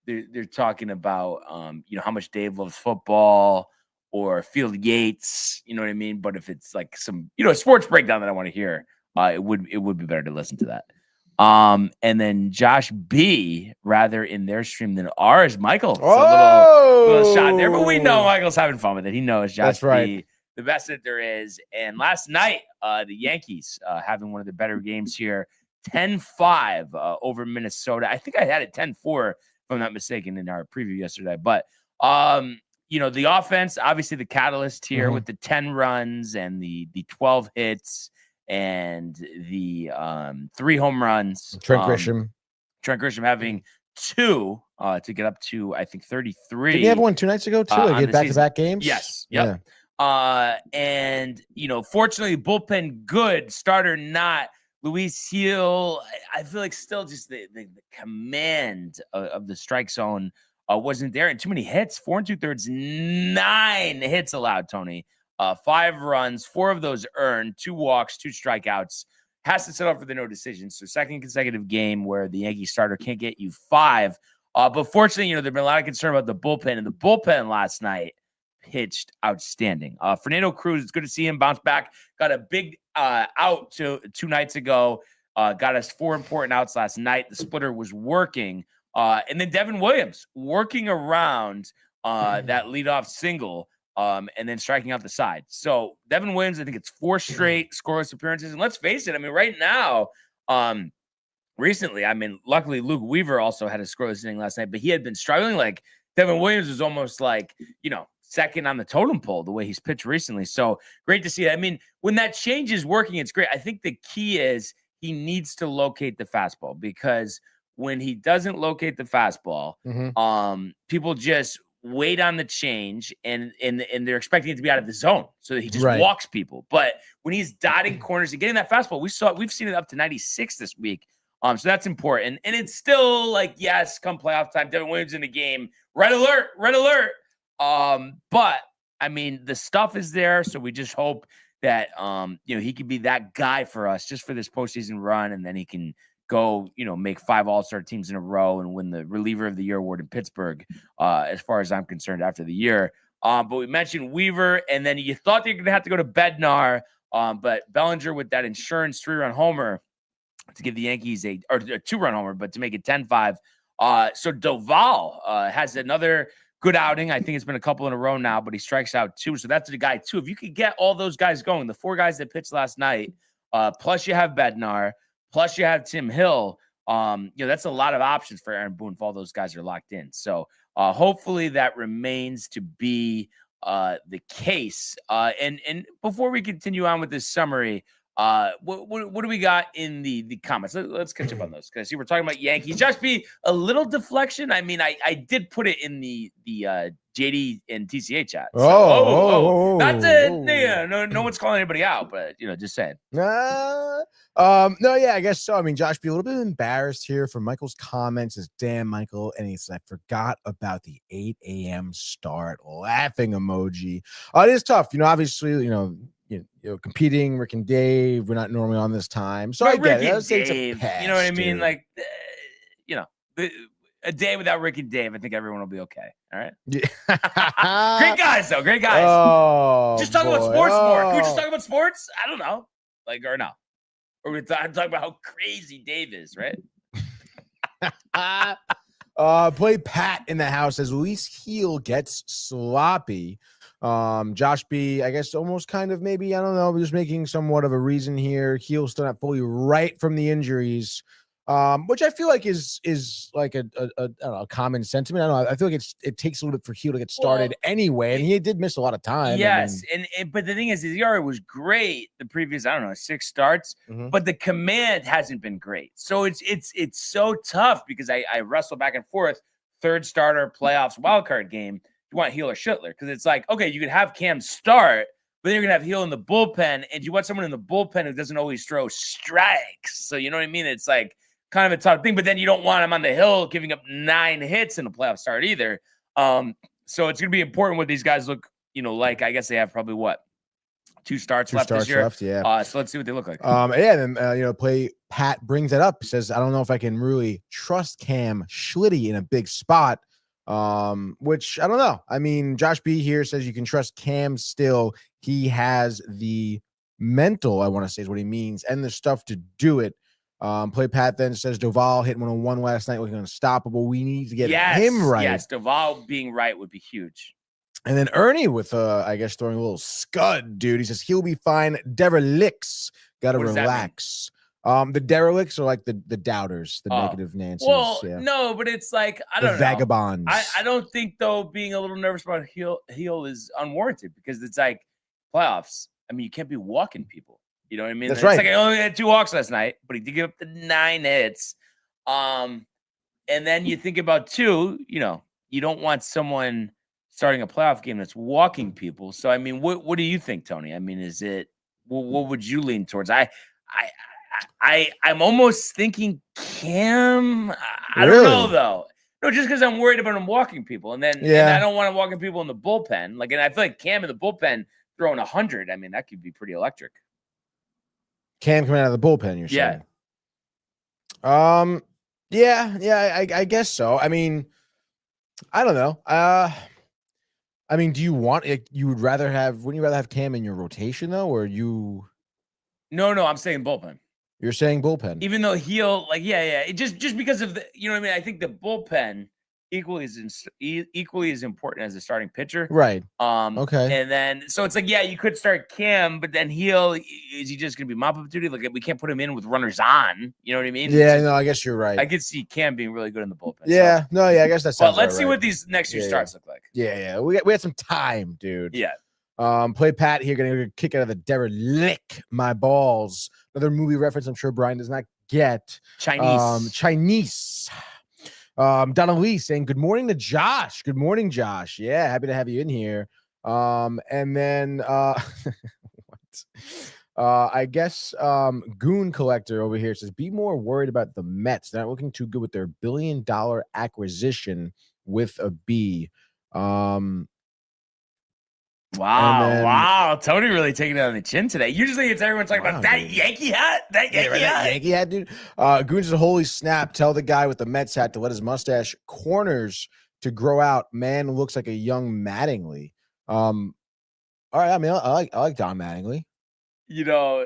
they're talking about, how much Dave loves football or Field Yates, you know what I mean? But if it's like some, sports breakdown that I want to hear, it would be better to listen to that. And then Josh B, rather in their stream than ours, Michael. A little shot there, but we know Michael's having fun with it. He knows Josh B, the best that there is. And last night, the Yankees having one of the better games here, 10-5 over Minnesota. I think I had it 10-4, if I'm not mistaken, in our preview yesterday. But the offense, obviously the catalyst here with the 10 runs and the 12 hits. And the 3 home runs. Trent Grisham having 2 to get up to, I think, 33. Did he have one 2 nights ago, too? Like back-to-back games? Yes. Yep. Yeah. And, fortunately, bullpen good, starter not. Luis Gil, I feel like still just the command of the strike zone wasn't there. And too many hits, 4 2/3, 9 hits allowed, Tony. 5 runs, 4 of those earned, 2 walks, 2 strikeouts. Has to settle for the no decision. So second consecutive game where the Yankee starter can't get you 5. But fortunately, there's been a lot of concern about the bullpen. And the bullpen last night pitched outstanding. Fernando Cruz, it's good to see him bounce back. Got a big out 2 nights ago. Got us 4 important outs last night. The splitter was working. And then Devin Williams working around that leadoff single. and then striking out the side. So Devin Williams, I think it's 4 straight scoreless appearances. And let's face it, I mean, right now, recently, I mean, luckily Luke Weaver also had a scoreless inning last night, but he had been struggling. Like Devin Williams was almost like, second on the totem pole the way he's pitched recently. So great to see it. I mean, when that change is working, it's great. I think the key is he needs to locate the fastball, because when he doesn't locate the fastball, people just wait on the change and they're expecting it to be out of the zone so that he just walks people. But when he's dotting corners and getting that fastball, we've seen it up to 96 this week. So that's important. And it's still like, yes, come playoff time, Devin Williams in the game, red alert. But I mean, the stuff is there. So we just hope that, he could be that guy for us just for this postseason run. And then he can go, make 5 all-star teams in a row and win the reliever of the year award in Pittsburgh, as far as I'm concerned after the year. But we mentioned Weaver, and then you thought they were going to have to go to Bednar, but Bellinger with that insurance 3-run homer to give the Yankees a 2-run homer, but to make it 10-5. So Doval has another good outing. I think it's been a couple in a row now, but he strikes out 2. So that's the guy too. If you could get all those guys going, the 4 guys that pitched last night, plus you have Bednar, plus you have Tim Hill, that's a lot of options for Aaron Boone if all those guys are locked in. So hopefully that remains to be the case. And before we continue on with this summary, what do we got in the comments? Let's catch up on those, because see, we're talking about Yankees. Just be a little deflection. I mean, I did put it in the JD and TCA chat. So, not to no one's calling anybody out, but just saying. No, yeah, I guess so. I mean, Josh, be a little bit embarrassed here for Michael's comments. Says, damn, Michael, and he said, I forgot about the 8 a.m. start. Laughing emoji. It is tough, obviously, competing, Rick and Dave, we're not normally on this time. So I get it. I'd say it's a pass, you know what I mean? Like, a day without Rick and Dave, I think everyone will be okay. All right. Yeah. Great guys, though. Great guys. Oh, just talk about sports more. Can we just talk about sports? I don't know. Or no. Or we're talking about how crazy Dave is, right? Play Pat in the house as Luis Heel gets sloppy. Josh B, I guess almost kind of maybe, I don't know, just making somewhat of a reason here. Heel still not fully right from the injuries, which I feel like is like a common sentiment. I don't know. I feel like it takes a little bit for Heel to get started anyway, and he did miss a lot of time. Yes, but the thing is, his ERA was great the previous 6 starts, but the command hasn't been great. So it's so tough because I wrestle back and forth. 3rd starter, playoffs, wildcard game. You want Heel or Schittler, because it's like, okay, you could have Cam start, but then you're gonna have Heel in the bullpen, and you want someone in the bullpen who doesn't always throw strikes. So you know what I mean? It's like kind of a tough thing, but then you don't want him on the hill giving up 9 hits in a playoff start either. So it's gonna be important what these guys look, like. I guess they have probably 2 starts left this year. Yeah. So let's see what they look like. Play Pat brings it up. Says, I don't know if I can really trust Cam Schlitty in a big spot. Which I don't know. I mean, Josh B here says you can trust Cam still. He has the mental, I want to say is what he means, and the stuff to do it. Play Pat then says Doval hit 101 last night, looking unstoppable. We need to get him right. Yes, Doval being right would be huge. And then Ernie with I guess throwing a little scud, dude. He says he'll be fine. Derelicts, gotta relax. The derelicts are like the doubters, the negative Nancy's. Well, no, but it's like, I don't know. Vagabonds. I don't think, though, being a little nervous about Heel is unwarranted, because it's like playoffs. I mean, you can't be walking people. You know what I mean? That's right. It's like I only had 2 walks last night, but he did give up the 9 hits. And then you think about, too, you don't want someone starting a playoff game that's walking people. So, I mean, what do you think, Tony? I mean, is it, what would you lean towards? I'm almost thinking Cam. I don't know, though. No, just because I'm worried about him walking people, and then and I don't want him walking people in the bullpen. Like, and I feel like Cam in the bullpen throwing 100. I mean, that could be pretty electric. Cam coming out of the bullpen, you're saying? I guess so. I mean, I don't know. I mean, do you want it? Wouldn't you rather have Cam in your rotation though, or you? No, I'm saying bullpen. You're saying bullpen, even though Heel, it just because of the, you know what I mean. I think the bullpen equally as important as a starting pitcher. Right. Okay. And then so it's like, yeah, you could start Cam, but then is he just gonna be mop up duty? Like we can't put him in with runners on. You know what I mean? Yeah, no, I guess you're right. I could see Cam being really good in the bullpen. Yeah, so. no, yeah, I guess that's. But let's see what these next few starts look like. Yeah. We had some time, dude. Yeah. Play Pat here, gonna get a kick out of the derelict my balls. Another movie reference I'm sure Brian does not get. Chinese. Donna Lee saying good morning to Josh. Good morning, Josh. Yeah, happy to have you in here. And then I guess Goon Collector over here says be more worried about the Mets. They're not looking too good with their $1 billion acquisition with a B. Wow. Tony really taking it on the chin today. Usually it's everyone talking about that Yankee hat. That Yankee hat, dude. Goon says, holy snap. Tell the guy with the Mets hat to let his mustache corners to grow out. Man looks like a young Mattingly. All right. I mean, I like Don Mattingly. You know,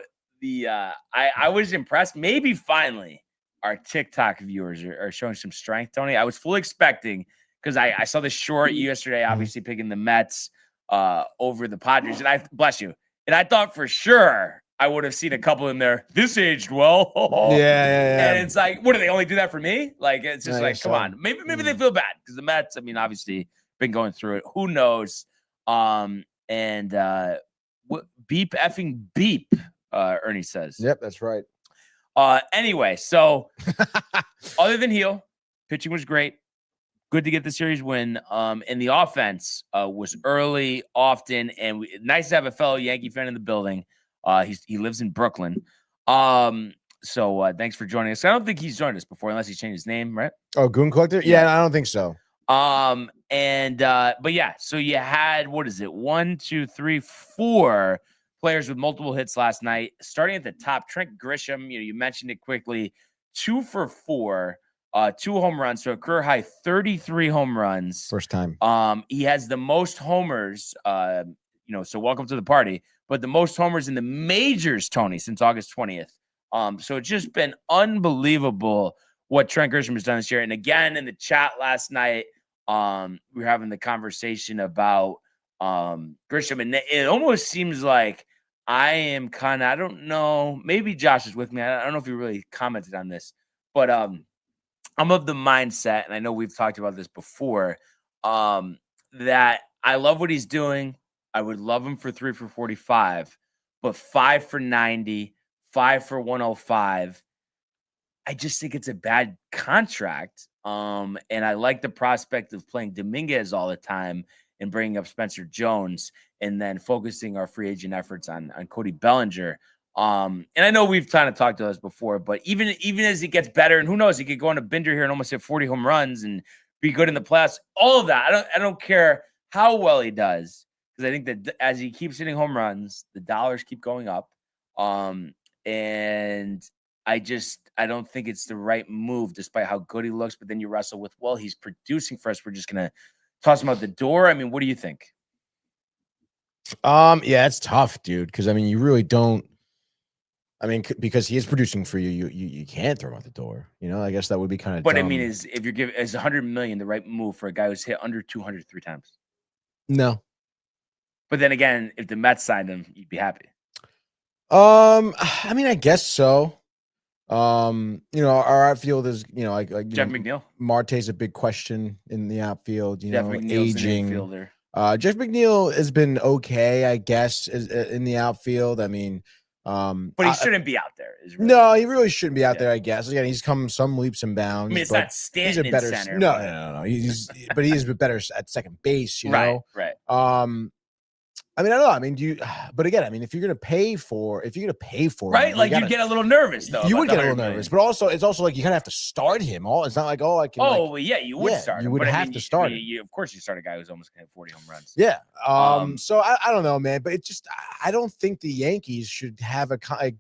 I was impressed. Maybe finally our TikTok viewers are showing some strength, Tony. I was fully expecting because I saw the short yesterday, obviously picking the Mets over the Padres, and I bless you. And I thought for sure I would have seen a couple in there. This aged well. Yeah. And it's like, what do they only do that for me? Like, it's just like, come on. Maybe they feel bad because the Mets, I mean, obviously been going through it. Who knows? Beep effing beep. Ernie says. Yep, that's right. Anyway, so other than Heel, pitching was great. Good to get the series win. And the offense was early, often, and nice to have a fellow Yankee fan in the building. He lives in Brooklyn. So thanks for joining us. I don't think he's joined us before, unless he's changed his name, right? Oh, Goon Collector? Yeah, I don't think so. But yeah, so you had 1, 2, 3, 4 players with multiple hits last night. Starting at the top, Trent Grisham, you mentioned it quickly, 2 for 4. 2 home runs, so a career high 33 home runs. First time. He has the most homers, so welcome to the party, but the most homers in the majors, Tony, since August 20th. So it's just been unbelievable what Trent Grisham has done this year. And again, in the chat last night, we were having the conversation about Grisham, and it almost seems like I am I don't know, maybe Josh is with me. I don't know if he really commented on this, but I'm of the mindset, and I know we've talked about this before, that I love what he's doing. I would love him for 3 for 45, but 5 for 90, 5 for 105. I just think it's a bad contract. And I like the prospect of playing Dominguez all the time and bringing up Spencer Jones and then focusing our free agent efforts on Cody Bellinger. And I know we've kind of talked to us before, but even as he gets better, and who knows, he could go on a bender here and almost hit 40 home runs and be good in the playoffs. All of that, I don't care how well he does, because I think that as he keeps hitting home runs, the dollars keep going up. And I don't think it's the right move, despite how good he looks. But then you wrestle with, well, he's producing for us. We're just gonna toss him out the door. I mean, what do you think? Yeah, it's tough, dude. Because I mean, you really don't. I mean, because he is producing for you, you can't throw him out the door. I guess that would be kind of. But dumb. I mean, is $100 million the right move for a guy who's hit under 200 3 times? No. But then again, if the Mets signed him, you'd be happy. I mean, I guess so. Our outfield is, like Jeff McNeil. Marte's a big question in the outfield. Jeff McNeil's aging. an infielder. Jeff McNeil has been okay, I guess, in the outfield. I mean, but he shouldn't be out there. No, he really shouldn't be out there, I guess. Again, he's come some leaps and bounds. I mean, it's not Stanton he's a better center. No. But he is better at second base, know? Right. I mean, I don't know. I mean, but again, I mean, if you're going to pay for right, like you get a little nervous though. You would get a little nervous, but also it's also like you kind of have to start him. It's not like, I can. Oh, well, yeah, you would start him. You would have to start him. Of course, you start a guy who's almost going to have 40 home runs. Yeah. So I don't know, man, but I don't think the Yankees should have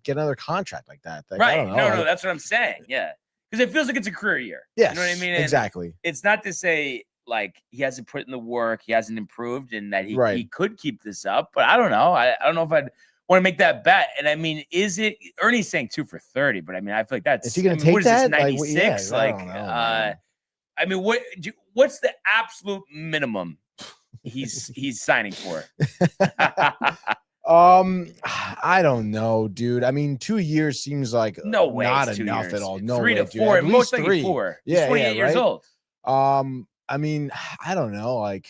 get another contract like that. Like, right. No, that's what I'm saying. Yeah, because it feels like it's a career year. Yes. You know what I mean? And exactly. It's not to say like he hasn't put in the work, he hasn't improved, and that he could keep this up. But I don't know. I don't know if I'd want to make that bet. And I mean, is it Ernie's saying 2 for 30? But I mean, I feel like that's is he going to take that? 96? I mean, what what's the absolute minimum he's signing for? I don't know, dude. I mean, 2 years seems like no way, not it's 2 enough years. at all. No 3 way, to dude. 4, At most least likely 3. 4. Yeah, He's 28 years right? old. I mean, I don't know, like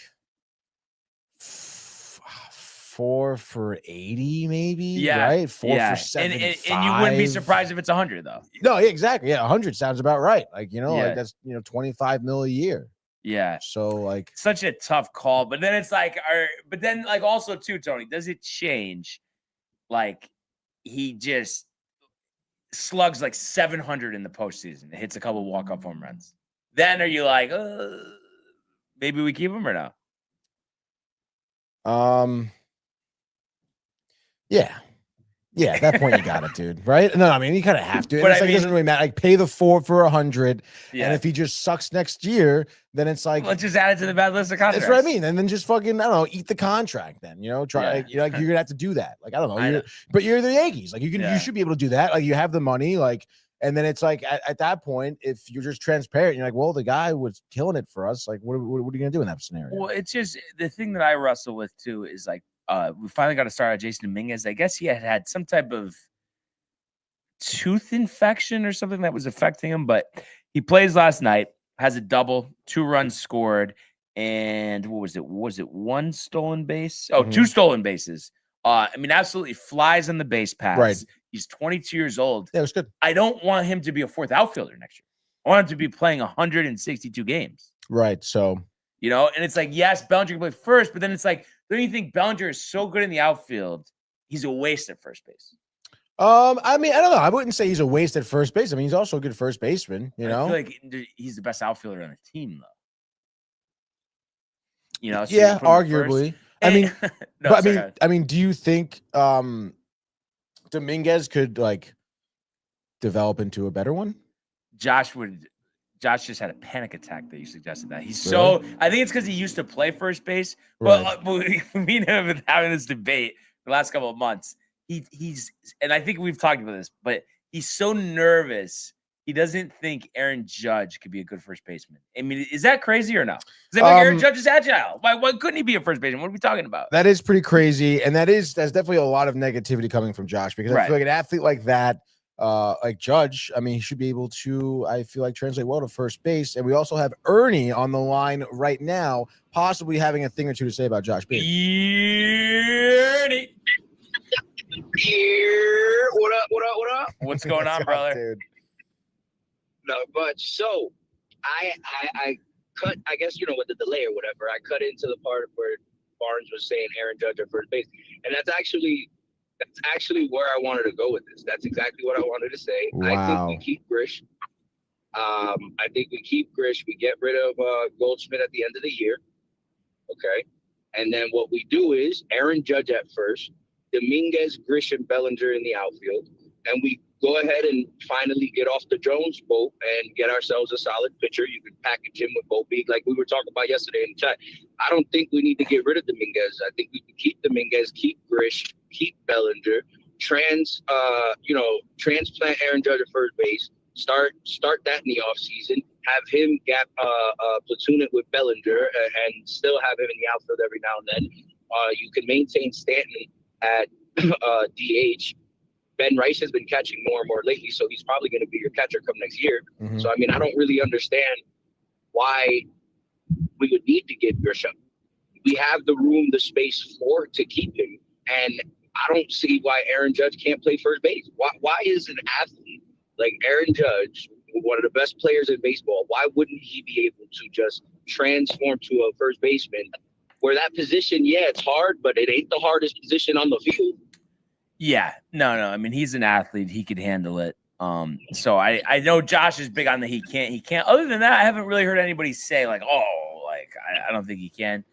4 for 80, maybe. Yeah, right. 4 yeah. for 75. And you wouldn't be surprised if it's 100 though. No, yeah, exactly. Yeah, 100 sounds about right. Like, you know, Yeah. like that's 25 mil a year. Yeah. So like Such a tough call. But then it's like, but then like also too, Tony, does it change? Like he just slugs like 700 in the postseason. It hits a couple walk-off home runs. Then are you like, maybe we keep him or no? Yeah, at that point you got it, dude. Right? No, I mean you kind of have to. But It's like, it doesn't really matter. Like pay the 4 for 100, Yeah. and if he just sucks next year, then it's like Let's just add it to the bad list of contracts. that's what I mean. And then just fucking, I don't know, eat the contract then, try Yeah. like, you're gonna have to do that. Like, I don't know, I know. but you're the Yankees. Like you Yeah. should be able to do that. Like you have the money, like, and then it's like at that point, if you're just transparent, you're like, well, the guy was killing it for us. Like, what are you gonna do in that scenario? Well, it's just the thing that I wrestle with too is like we finally got to start at Jason Dominguez. I guess he had some type of tooth infection or something that was affecting him, but he plays last night, has a double, 2 runs scored, and what was it? Was it 1 stolen base? Oh, 2 stolen bases. I mean, absolutely flies on the base pass. Right. He's 22 years old. Yeah, it was good. I don't want him to be a 4th outfielder next year. I want him to be playing 162 games. Right. So, And it's like, yes, Bellinger can play first, but then it's like, don't you think Bellinger is so good in the outfield? He's a waste at first base. I mean, I don't know. I wouldn't say he's a waste at first base. I mean, he's also a good first baseman, I feel like he's the best outfielder on the team, though. So yeah, arguably. I mean, no, but sorry, I mean, do you think Dominguez could like develop into a better one? Josh just had a panic attack that you suggested that. He's Really? I think it's because he used to play first base. But me and him have been having this debate the last couple of months. He's and I think we've talked about this, but he's so nervous. He doesn't think Aaron Judge could be a good first baseman. I mean, is that crazy or no? Because Aaron Judge is agile. Why couldn't he be a first baseman? What are we talking about? That is pretty crazy, and that's definitely a lot of negativity coming from Josh because I feel like an athlete like that, like Judge, I mean, he should be able to, I feel like, translate well to first base. And we also have Ernie on the line right now, possibly having a thing or two to say about Josh Beard. Ernie. What up? What's going on, brother? Dude? Not much. So I cut, I guess, with the delay or whatever, I cut into the part where Barnes was saying Aaron Judge at first base. And that's actually where I wanted to go with this. That's exactly what I wanted to say. Wow. I think we keep Grish. We get rid of Goldschmidt at the end of the year. Okay. And then what we do is Aaron Judge at first, Dominguez, Grish, and Bellinger in the outfield. And we go ahead and finally get off the Jones boat and get ourselves a solid pitcher. You can package him with Bobeek like we were talking about yesterday in the chat. I don't think we need to get rid of Dominguez. I think we can keep Dominguez, keep Grish, keep Bellinger, transplant Aaron Judge at first base, start that in the offseason, have him platoon it with Bellinger and still have him in the outfield every now and then. You can maintain Stanton at DH. Ben Rice has been catching more and more lately, so he's probably going to be your catcher come next year. Mm-hmm. So, I mean, I don't really understand why we would need to get Grisham. We have the room, the space to keep him, and I don't see why Aaron Judge can't play first base. Why is an athlete like Aaron Judge, one of the best players in baseball, why wouldn't he be able to just transform to a first baseman where that position, it's hard, but it ain't the hardest position on the field? Yeah, no. I mean, he's an athlete. He could handle it. So I know Josh is big on the he can't. Other than that, I haven't really heard anybody say I don't think he can.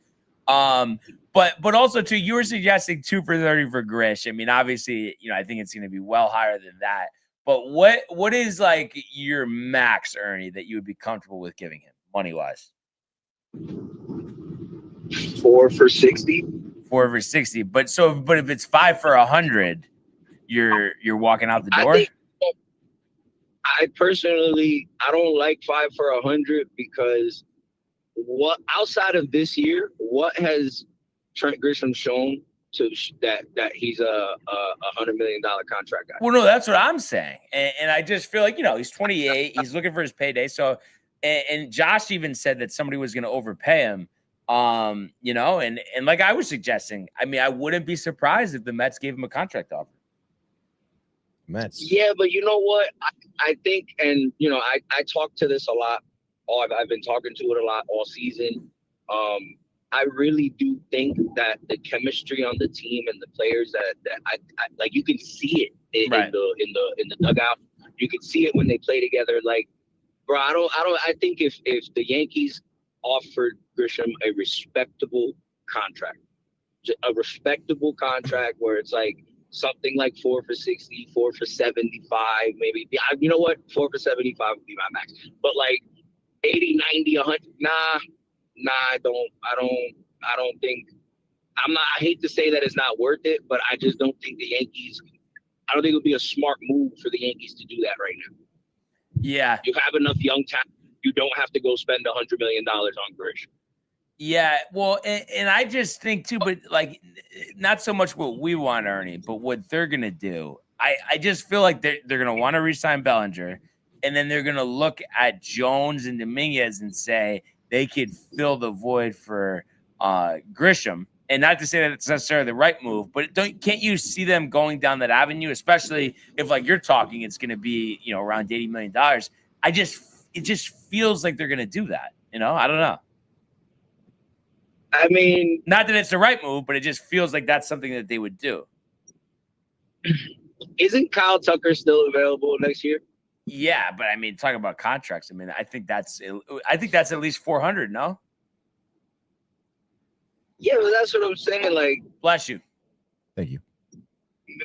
But also too, you were suggesting 2 for 30 for Grish. I mean, obviously, I think it's going to be well higher than that. But what is like your max, Ernie, that you would be comfortable with giving him money wise? 4 for 60. 4 for 60. But if it's 5 for 100, you're walking out the door. I personally, I don't like 5 for 100 because what outside of this year, what has Trent Grisham shown to that he's a $100 million contract guy? Well, no, that's what I'm saying. And I just feel like, he's 28. He's looking for his payday. So, and Josh even said that somebody was going to overpay him. And like I was suggesting, I mean, I wouldn't be surprised if the Mets gave him a contract offer. Mets. Yeah, but you know what? I think, and I talk to this a lot. I've been talking to it a lot all season. I really do think that the chemistry on the team and the players that I like, you can see it in the dugout. You can see it when they play together. Like, bro, I think if the Yankees offered Grisham a respectable contract where it's like something like 4 for 60, 4 for 75, maybe. You know what? 4 for 75 would be my max. But like 80, 90, 100, I don't think I hate to say that it's not worth it, but I just don't think I don't think it would be a smart move for the Yankees to do that right now. Yeah. You have enough young talent. You don't have to go spend $100 million on Grisham. Yeah, well, and I just think too, but like not so much what we want, Ernie, but what they're gonna do. I just feel like they're gonna want to re-sign Bellinger, and then they're gonna look at Jones and Dominguez and say they could fill the void for Grisham. And not to say that it's necessarily the right move, but can't you see them going down that avenue, especially if, like you're talking, it's going to be around $80 million. It just feels like they're going to do that. I don't know. I mean, not that it's the right move, but it just feels like that's something that they would do. Isn't Kyle Tucker still available next year? Yeah, but I mean, talking about contracts, I mean, I think that's at least 400. No. Yeah, but that's what I'm saying. Like, bless you. Thank you.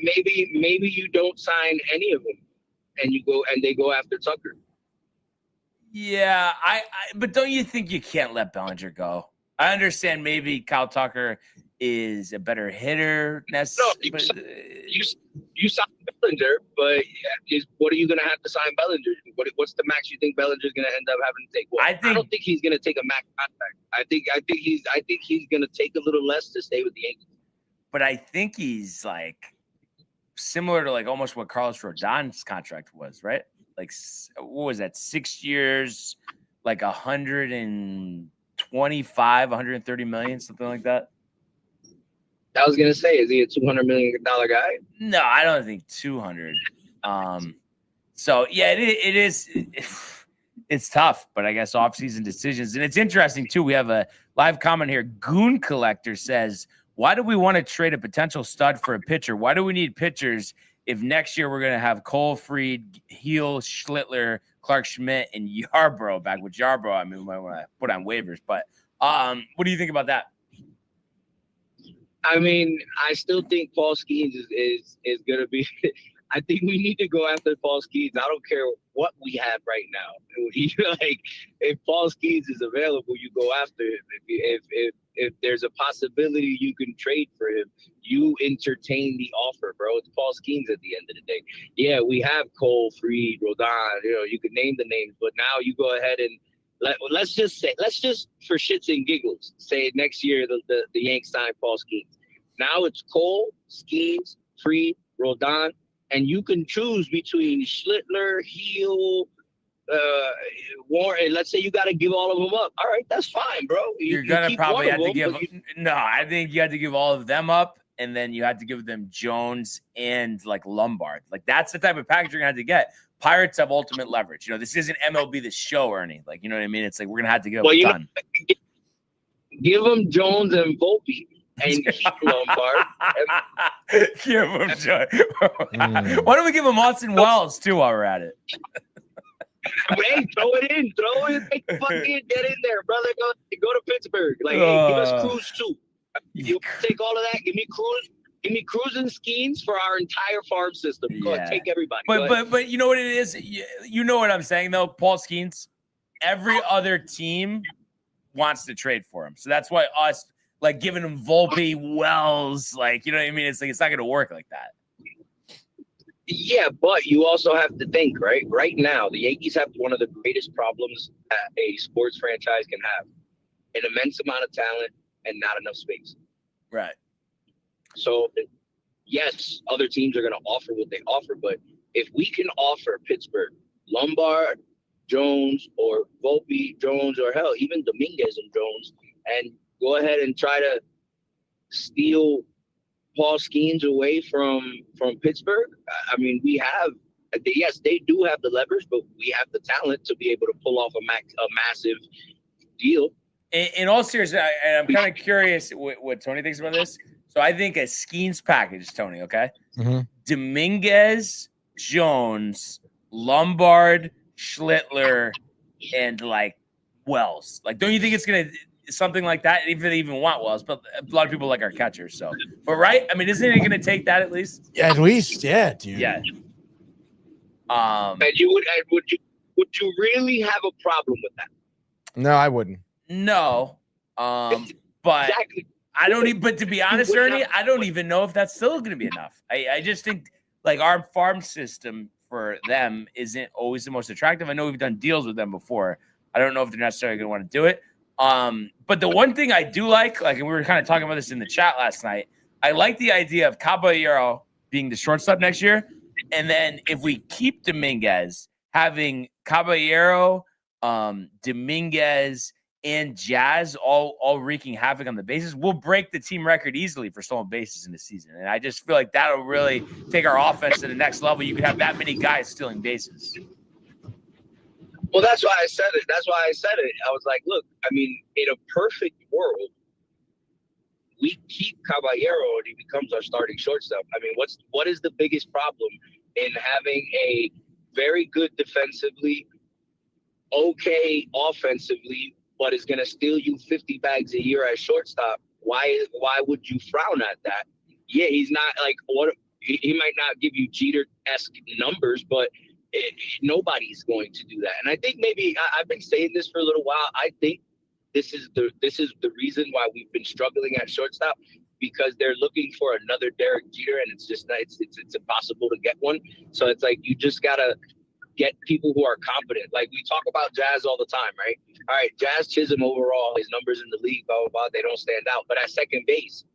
Maybe you don't sign any of them, and they go after Tucker. Yeah, but don't you think you can't let Bellinger go? I understand maybe Kyle Tucker is a better hitter. No, you sign Bellinger, but what are you going to have to sign Bellinger? What's the max you think Bellinger's going to end up having to take? Well, I don't think he's going to take a max contract. I think he's going to take a little less to stay with the Yankees. But I think he's like similar to like almost what Carlos Rodon's contract was, right? Like, what was that? 6 years, like 130 million, something like that. I was gonna say, is he a $200 million guy? No, I don't think 200. So yeah, it is. It's tough, but I guess off-season decisions, and it's interesting too. We have a live comment here. Goon Collector says, "Why do we want to trade a potential stud for a pitcher? Why do we need pitchers if next year we're gonna have Cole, Fried, Heel, Schlittler, Clark Schmidt, and Yarbrough back? With Yarbrough, I mean, we might want to put on waivers, but what do you think about that?" I mean, I still think Paul Skeens is going to be – I think we need to go after Paul Skeens. I don't care what we have right now. Like, if Paul Skeens is available, you go after him. If there's a possibility you can trade for him, you entertain the offer, bro. It's Paul Skeens at the end of the day. Yeah, we have Cole, Fried, Rodon. You can name the names, but now you go ahead and let's just for shits and giggles say next year the Yanks sign Paul Skeens. Now it's Cole, Skeens, Fried, Rodon, and you can choose between Schlittler, Heel, Warren. Let's say you got to give all of them up. All right, that's fine, bro. You're gonna probably have to give. No, I think you have to give all of them up, and then you have to give them Jones and like Lombard. Like that's the type of package you're gonna have to get. Pirates have ultimate leverage. This isn't MLB The Show, Ernie. Like, you know what I mean? It's like we're gonna have to give a ton. Give them Jones and Volpe and Lombard. Give them Jones. Why don't we give them Austin Wells too while we're at it? Hey, throw it in. Get in there, brother. Go to Pittsburgh. Like, hey, give us Cruz too. You take all of that. Give me Cruz. Give me Cruz and Skeens for our entire farm system. Go ahead, take everybody. But you know what it is? You know what I'm saying, though, Paul Skeens? Every other team wants to trade for him. So that's why us, like, giving him Volpe, Wells, like, you know what I mean? It's like it's not going to work like that. Yeah, but you also have to think, right? Right now, the Yankees have one of the greatest problems that a sports franchise can have. an immense amount of talent and not enough space. Right. So, yes, other teams are going to offer what they offer, but if we can offer Pittsburgh Lombard, Jones, or Volpe, Jones, or hell, even Dominguez and Jones, and go ahead and try to steal Paul Skeens away from Pittsburgh, I mean, we have, yes, they do have the levers, but we have the talent to be able to pull off a massive deal. In all seriousness, I'm kind of curious what Tony thinks about this. So I think a Skeens package, Tony, okay? Mm-hmm. Dominguez, Jones, Lombard, Schlittler, and like Wells. Like, don't you think it's going to something like that, if they even want Wells? But a lot of people like our catchers, so. But right? I mean, isn't it going to take that at least? Yeah, at least, yeah, dude. Yeah. And would you really have a problem with that? No, I wouldn't. No. But Exactly. I don't even, but to be honest, Ernie, I don't even know if that's still going to be enough. I just think like our farm system for them isn't always the most attractive. I know we've done deals with them before. I don't know if they're necessarily going to want to do it. But the one thing I do like, and we were kind of talking about this in the chat last night, I like the idea of Caballero being the shortstop next year. And then if we keep Dominguez, having Caballero, Dominguez, and Jazz all wreaking havoc on the bases, we'll break the team record easily for stolen bases in the season. And I just feel like that'll really take our offense to the next level. You could have that many guys stealing bases. Well, that's why I said it. I was like, look, I mean, in a perfect world, we keep Caballero and he becomes our starting shortstop. I mean, what is the biggest problem in having a very good defensively, okay offensively, but is going to steal you 50 bags a year as shortstop? Why would you frown at that? Yeah, he's not like he might not give you Jeter-esque numbers, but nobody's going to do that. And I think maybe I've been saying this for a little while. I think this is the reason why we've been struggling at shortstop, because they're looking for another Derek Jeter, and it's just it's impossible to get one. So it's like you just gotta get people who are competent. Like we talk about Jazz all the time, right? All right, Jazz Chisholm overall, his numbers in the league, blah, blah, blah, they don't stand out. But at second base,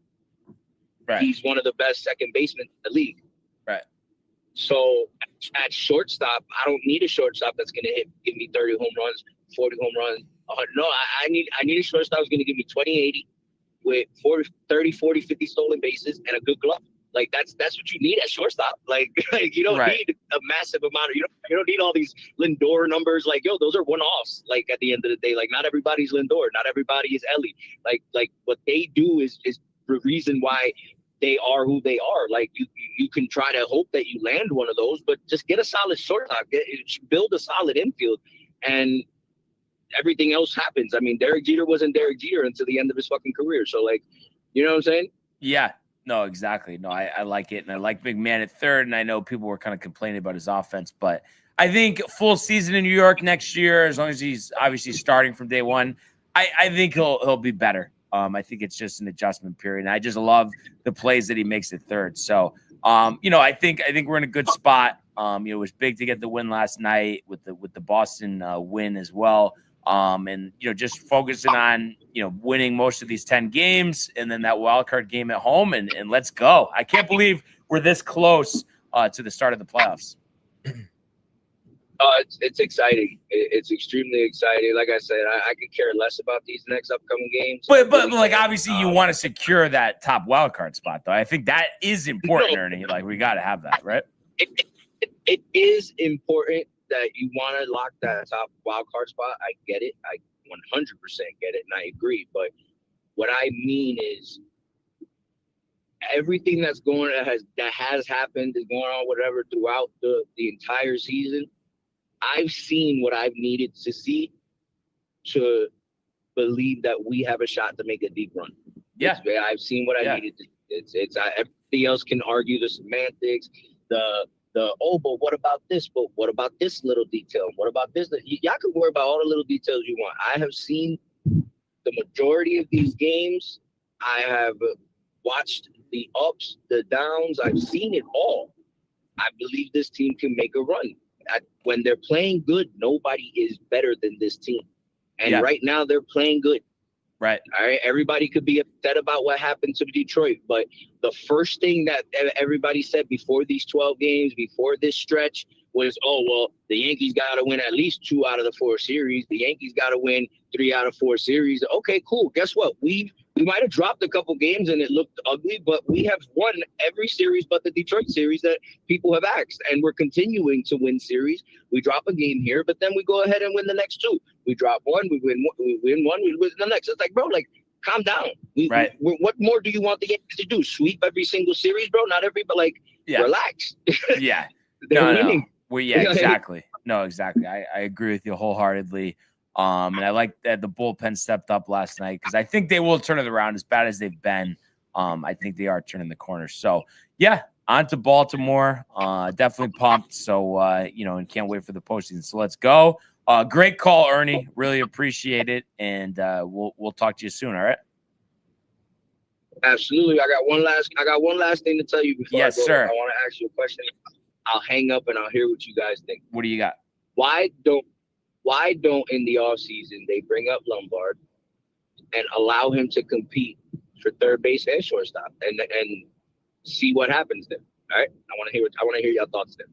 right, he's one of the best second basemen in the league. Right. So at shortstop, I don't need a shortstop that's going to give me 30 home runs, 40 home runs. 100. No, I need a shortstop who's going to give me 20-80 with 30, 40, 50 stolen bases and a good glove. Like that's what you need at shortstop. Like you don't need a massive amount of, you don't need all these Lindor numbers. Like, yo, those are one-offs. Like at the end of the day, like not everybody's Lindor, not everybody is Ellie. Like what they do is the reason why they are who they are. Like you can try to hope that you land one of those, but just get a solid shortstop, build a solid infield, and everything else happens. I mean, Derek Jeter wasn't Derek Jeter until the end of his fucking career. So like, you know what I'm saying? Yeah. No, exactly. No, I like it. And I like Big Man at third. And I know people were kind of complaining about his offense, but I think full season in New York next year, as long as he's obviously starting from day one, I think he'll be better. I think it's just an adjustment period. And I just love the plays that he makes at third. So, I think we're in a good spot. It was big to get the win last night with the Boston win as well. And just focusing on winning most of these 10 games and then that wild card game at home and let's go. I can't believe we're this close to the start of the playoffs. It's exciting. It's extremely exciting. Like I said, I could care less about these next upcoming games. But like obviously you want to secure that top wild card spot though. I think that is important, Ernie. Like we got to have that, right? It is important that you want to lock that top wild card spot. I get it. I 100% get it, and I agree. But what I mean is everything that has happened is going on, whatever, throughout the entire season. I've seen what I've needed to see to believe that we have a shot to make a deep run. Yeah, I've seen what I needed. It's everything else can argue the semantics, but what about this? But what about this little detail? What about this? Y'all can worry about all the little details you want. I have seen the majority of these games. I have watched the ups, the downs. I've seen it all. I believe this team can make a run. When they're playing good, nobody is better than this team. And right now they're playing good. Right. All right. Everybody could be upset about what happened to Detroit, but the first thing that everybody said before these 12 games, before this stretch, was, oh, well, the Yankees got to win at least 2 out of the 4 series. The Yankees got to win 3 out of 4 series. Okay, cool. Guess what? We might have dropped a couple games and it looked ugly, but we have won every series but the Detroit series that people have asked. And we're continuing to win series. We drop a game here, but then we go ahead and win the next 2. We drop one, we win one, we win the next. It's like, bro, like, calm down. What more do you want the Yankees to do? Sweep every single series, bro? Not every, but like, relax. Yeah. They're winning. No. Well, yeah, exactly. No, exactly. I agree with you wholeheartedly. And I like that the bullpen stepped up last night because I think they will turn it around as bad as they've been. I think they are turning the corner. So, yeah, on to Baltimore. Definitely pumped. So, and can't wait for the postseason. So let's go. Great call, Ernie. Really appreciate it. And we'll talk to you soon. All right. Absolutely. I got one last thing to tell you before yes, I go. Sir. I want to ask you a question. I'll hang up and I'll hear what you guys think. What do you got? Why don't in the offseason they bring up Lombard and allow him to compete for third base and shortstop and see what happens there? All right. I want to hear your thoughts there.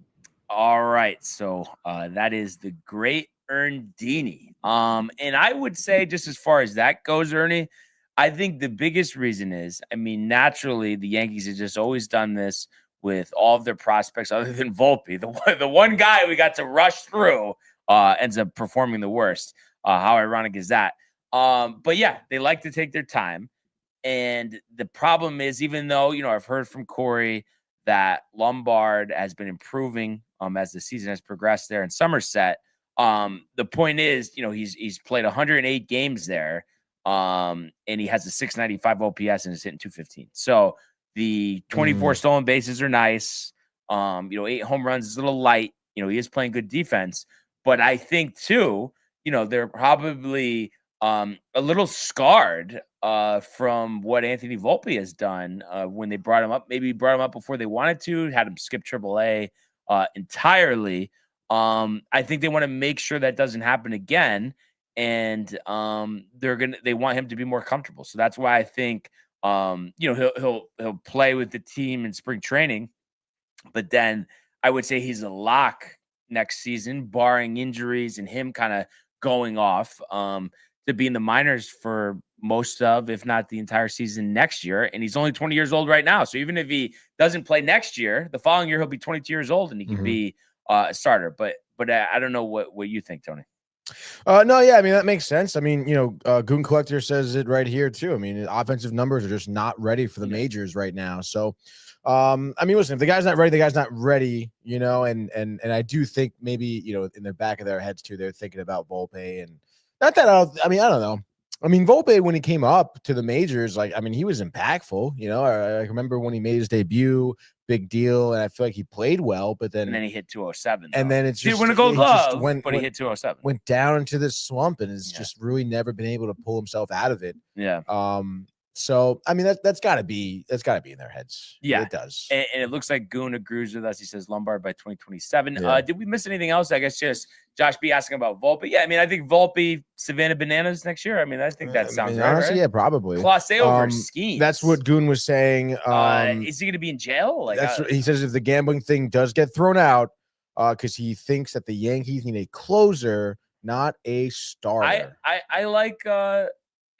All right. So that is the great Erndini. And I would say just as far as that goes, Ernie, I think the biggest reason is, naturally the Yankees have just always done this with all of their prospects other than Volpe. The one guy we got to rush through ends up performing the worst. How ironic is that? But yeah, they like to take their time. And the problem is, even though, I've heard from Corey that Lombard has been improving as the season has progressed there in Somerset. The point is, he's played 108 games there. And he has a 695 OPS and is hitting 215. So the 24 stolen bases are nice. 8 home runs is a little light. He is playing good defense. But I think, too, they're probably a little scarred from what Anthony Volpe has done when they brought him up. Maybe brought him up before they wanted to, had him skip AAA entirely. I think they want to make sure that doesn't happen again. And they want him to be more comfortable. So that's why I think he'll play with the team in spring training, but then I would say he's a lock next season, barring injuries and him kind of going off to be in the minors for most of, if not the entire season next year. And he's only 20 years old right now. So even if he doesn't play next year, the following year, he'll be 22 years old and he can be a starter. But I don't know what you think, Tony. No, yeah, that makes sense. Goon Collector says it right here too. Offensive numbers are just not ready for the majors right now. So, listen, if the guy's not ready, the guy's not ready, and I do think maybe, in the back of their heads too, they're thinking about Volpe and not that I don't know. Volpe, when he came up to the majors, he was impactful. I remember when he made his debut, big deal, and I feel like he played well, but then he hit 207. And then it's just he win a Gold Glove, but he hit 207. Went down into this slump and has just really never been able to pull himself out of it. Yeah. So that's got to be in their heads. Yeah, it does. And it looks like Goon agrees with us. He says Lombard by 2027. Yeah. Did we miss anything else? I guess just Josh B asking about Volpe. Yeah, I think Volpe, Savannah Bananas next year. I think that sounds right. Honestly, yeah, probably. Class A over Skeens. That's what Goon was saying. Is he going to be in jail? That's what he says. If the gambling thing does get thrown out, because he thinks that the Yankees need a closer, not a starter. I like.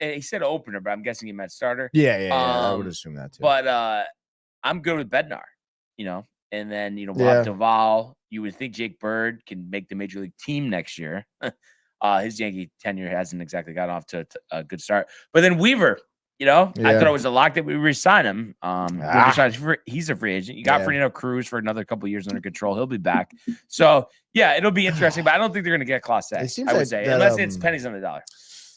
He said opener, but I'm guessing he meant starter. Yeah. I would assume that too. But I'm good with Bednar, and then we'll have Duvall. You would think Jake Bird can make the major league team next year. His Yankee tenure hasn't exactly gotten off to a good start. But then Weaver, I thought it was a lock that we re-sign him. He's a free agent. You got Fernando Cruz for another couple of years under control. He'll be back. So yeah, it'll be interesting. But I don't think they're going to get Class A. I would say, unless it's pennies on the dollar.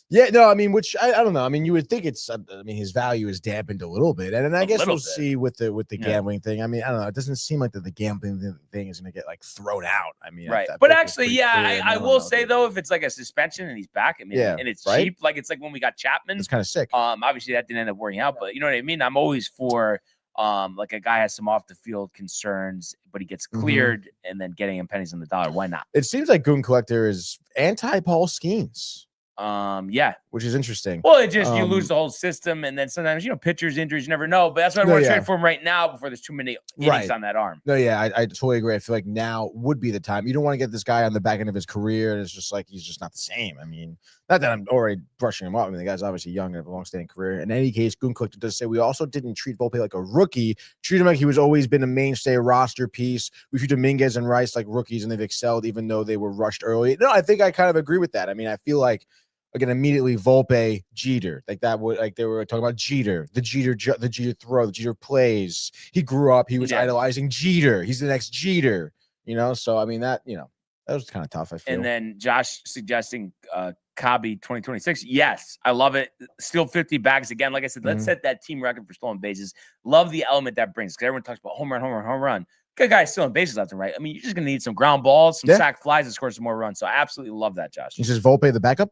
Yeah, no, which I don't know. You would think it's. His value is dampened a little bit, and I guess we'll see with the gambling thing. I don't know. It doesn't seem like the gambling thing is going to get thrown out. Right. But actually, I will say though, if it's like a suspension and he's back, and it's cheap, like it's like when we got Chapman. It's kind of sick. Obviously that didn't end up working out, but you know what I mean. I'm always for like a guy has some off the field concerns, but he gets cleared, and then getting him pennies on the dollar. Why not? It seems like Goon Collector is anti Paul Skeens. Yeah, which is interesting. Well, it just you lose the whole system, and then sometimes pitchers injuries, you never know. But that's why I want to trade for him right now before there's too many innings on that arm. No, yeah, I totally agree. I feel like now would be the time. You don't want to get this guy on the back end of his career, and it's just like he's just not the same. I mean, not that I'm already brushing him off. I mean, the guy's obviously young and have a long-standing career. In any case, Goon Collector does say we also didn't treat Volpe like a rookie. Treat him like he was always been a mainstay roster piece. We treat Dominguez and Rice like rookies, and they've excelled even though they were rushed early. No, I think I kind of agree with that. I mean, I feel like again, immediately Volpe, Jeter, like that would like they were talking about Jeter, the Jeter throw, the Jeter plays. He grew up, he was idolizing Jeter. He's the next Jeter, So I mean that was kind of tough. I feel. And then Josh suggesting Cobby 2026. Yes, I love it. Still 50 bags again. Like I said, let's set that team record for stolen bases. Love the element that brings because everyone talks about home run. Good guy stealing bases left and right. I mean, you're just gonna need some ground balls, some sack flies, and score some more runs. So I absolutely love that, Josh. He says Volpe the backup.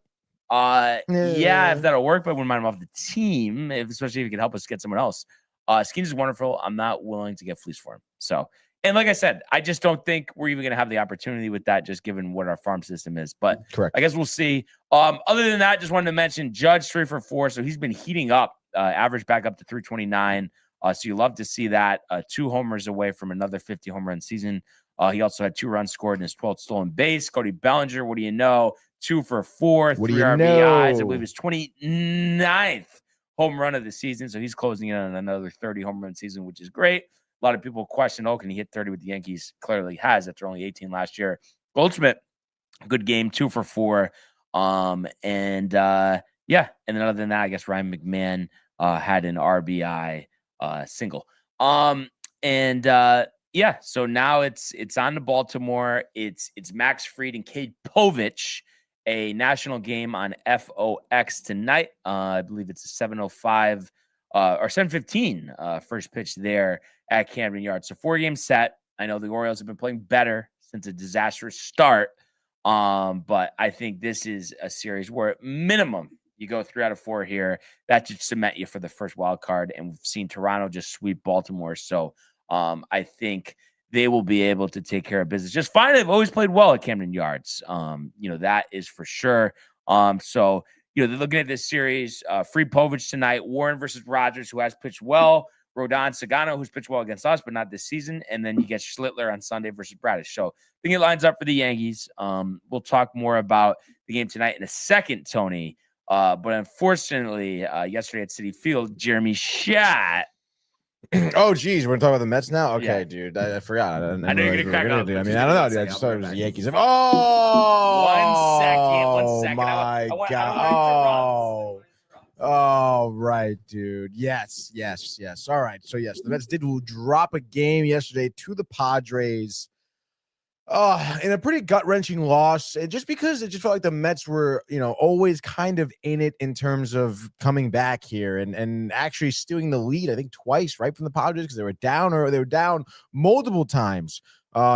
Yeah, if that'll work, but I wouldn't mind him off the team, especially if he could help us get someone else. Skeens is wonderful. I'm not willing to get fleeced for him. So, and like I said, I just don't think we're even going to have the opportunity with that, just given what our farm system is. But correct. I guess we'll see. Other than that, just wanted to mention Judge 3 for 4. So he's been heating up, average back up to 329. So you love to see that. 2 homers away from another 50 home run season. He also had 2 runs scored in his 12th stolen base. Cody Bellinger, what do you know? 2 for 4, 3 RBIs. I believe his 29th home run of the season. So he's closing in on another 30 home run season, which is great. A lot of people question, can he hit 30 with the Yankees? Clearly has after only 18 last year. Goldschmidt, good game, 2 for 4. And then other than that, I guess Ryan McMahon had an RBI single. So now it's on to Baltimore. It's Max Fried and Cade Povich, a national game on FOX tonight. I believe it's a 7:05 or 7:15 first pitch there at Camden Yards. So 4-game set. I know the Orioles have been playing better since a disastrous start, but I think this is a series where at minimum you go 3 out of 4 here. That should cement you for the first wild card, and we've seen Toronto just sweep Baltimore. So I think they will be able to take care of business just fine. They've always played well at Camden Yards. That is for sure. So they're looking at this series. Free Povich tonight, Warren versus Rogers, who has pitched well, Rodon Sagano, who's pitched well against us, but not this season. And then you get Schlittler on Sunday versus Bradish. So I think it lines up for the Yankees. We'll talk more about the game tonight in a second, Tony. But unfortunately, yesterday at Citi Field, Jeremy Schatt. Oh, geez, we're talking about the Mets now. Okay, Yeah. Dude, I forgot. I know you're gonna crack up. I mean, I don't know. Dude. I just thought it was the Yankees. Oh, 1 second. My God. Oh, right, dude. Yes. All right. So yes, the Mets did drop a game yesterday to the Padres. In a pretty gut-wrenching loss, just because it just felt like the Mets were, always kind of in it in terms of coming back here and actually stealing the lead, I think twice, right from the Padres, because they were down multiple times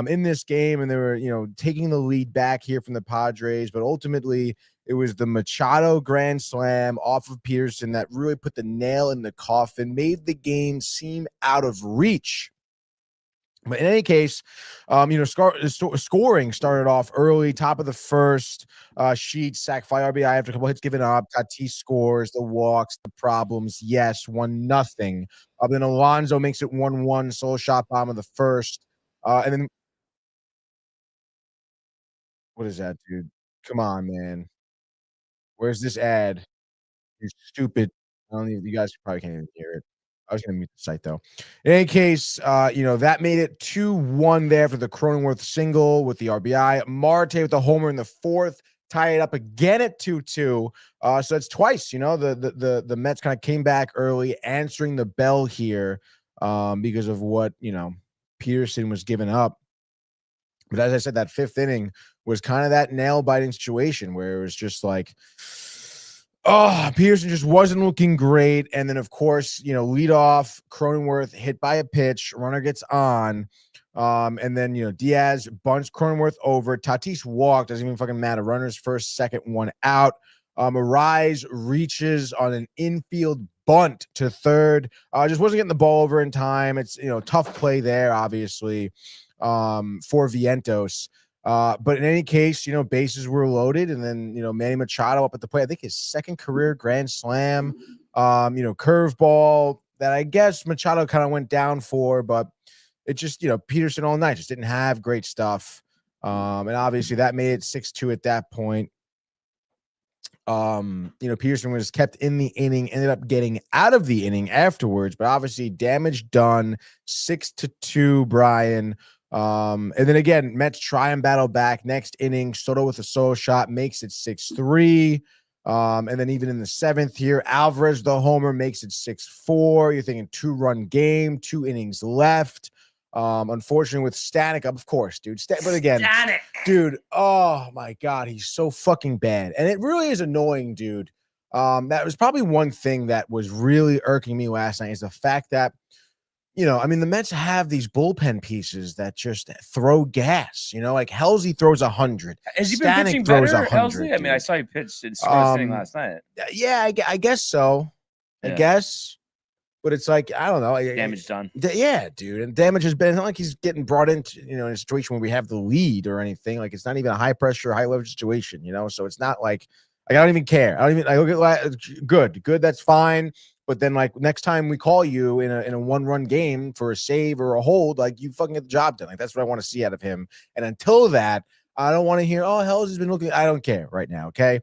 in this game, and they were, taking the lead back here from the Padres, but ultimately it was the Machado grand slam off of Peterson that really put the nail in the coffin, made the game seem out of reach. But in any case, scoring started off early, top of the first. Sheets, sack fly RBI after a couple hits given up. Tatis scores, the walks, the problems. Yes, 1-0. Then Alonso makes it 1-1, solo shot bomb of the first. And then what is that, dude? Come on, man. Where's this ad? You're stupid. You guys probably can't even hear it. I was going to mute the site, though. In any case, that made it 2-1 there for the Cronenworth single with the RBI. Marte with the homer in the 4th, tie it up again at 2-2. So that's twice, the Mets kind of came back early, answering the bell here because of what, Peterson was giving up. But as I said, that 5th inning was kind of that nail-biting situation where it was just like, Peterson just wasn't looking great. And then, of course, lead off, Cronenworth hit by a pitch, runner gets on. And then, Diaz bunts Cronenworth over. Tatis walked, doesn't even fucking matter. Runners first, second, 1 out. Arise reaches on an infield bunt to third. Just wasn't getting the ball over in time. It's, tough play there, obviously, for Vientos. But in any case, bases were loaded, and then, Manny Machado up at the plate. I think his second career grand slam, curveball that I guess Machado kind of went down for, but it just, Peterson all night just didn't have great stuff. And obviously that made it 6-2 at that point. Peterson was kept in the inning, ended up getting out of the inning afterwards, but obviously damage done, 6-2, Brian. And then again, Mets try and battle back next inning. Soto with a solo shot makes it 6-3. And then even in the seventh here, Alvarez, the homer, makes it 6-4. You're thinking 2-run game, 2 innings left. Unfortunately with Stanek, of course, dude. But again, Stanek. Dude, oh my God, he's so fucking bad. And it really is annoying, dude. That was probably one thing that was really irking me last night is the fact that, the Mets have these bullpen pieces that just throw gas, like Helsley throws 100. Has he been Stanek pitching throws better, 100, Helsley? I mean, dude. I saw he pitched in score inning last night. Yeah, I guess so. I guess. But it's like, I don't know. Damage done. Yeah, dude. And damage has been, it's not like he's getting brought into, in a situation where we have the lead or anything. Like, it's not even a high pressure, high leverage situation, So it's not like I don't even care. I look at good. That's fine. But then, like, next time we call you in a 1-run game for a save or a hold, like, you fucking get the job done. Like, that's what I want to see out of him. And until that, I don't want to hear, oh, Hells has been looking. I don't care right now. Okay.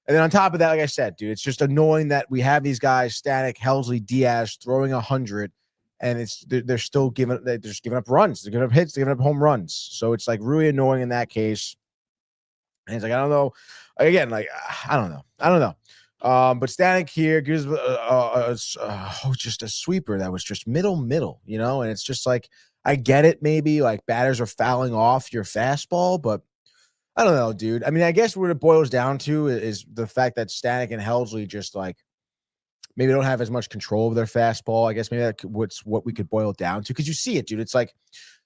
And then on top of that, like I said, dude, it's just annoying that we have these guys, Stanek, Helsley, Diaz, throwing 100, and they're still giving up runs. They're giving up hits. They're giving up home runs. So it's like really annoying in that case. And it's like, I don't know. Again, like, I don't know. But Stanek here gives just a sweeper that was just middle, and it's just like, I get it. Maybe like batters are fouling off your fastball, but I don't know, dude. I mean, I guess what it boils down to is the fact that Stanek and Helsley just like maybe don't have as much control of their fastball. I guess maybe that's what we could boil it down to, because you see it, dude. It's like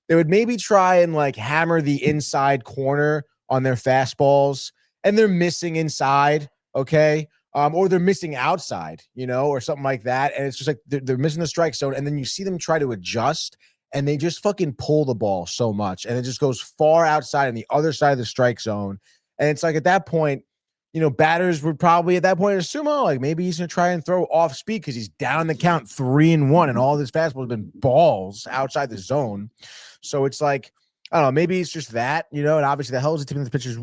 they would maybe try and like hammer the inside corner on their fastballs, and they're missing inside, okay? Or they're missing outside, or something like that. And it's just like they're missing the strike zone, and then you see them try to adjust, and they just fucking pull the ball so much, and it just goes far outside on the other side of the strike zone. And it's like at that point, batters would probably at that point assume, oh, like maybe he's gonna try and throw off speed because he's down the count 3-1, and all this fastball has been balls outside the zone. So it's like, I don't know, maybe it's just that, and obviously the hell's the tip of the pitchers,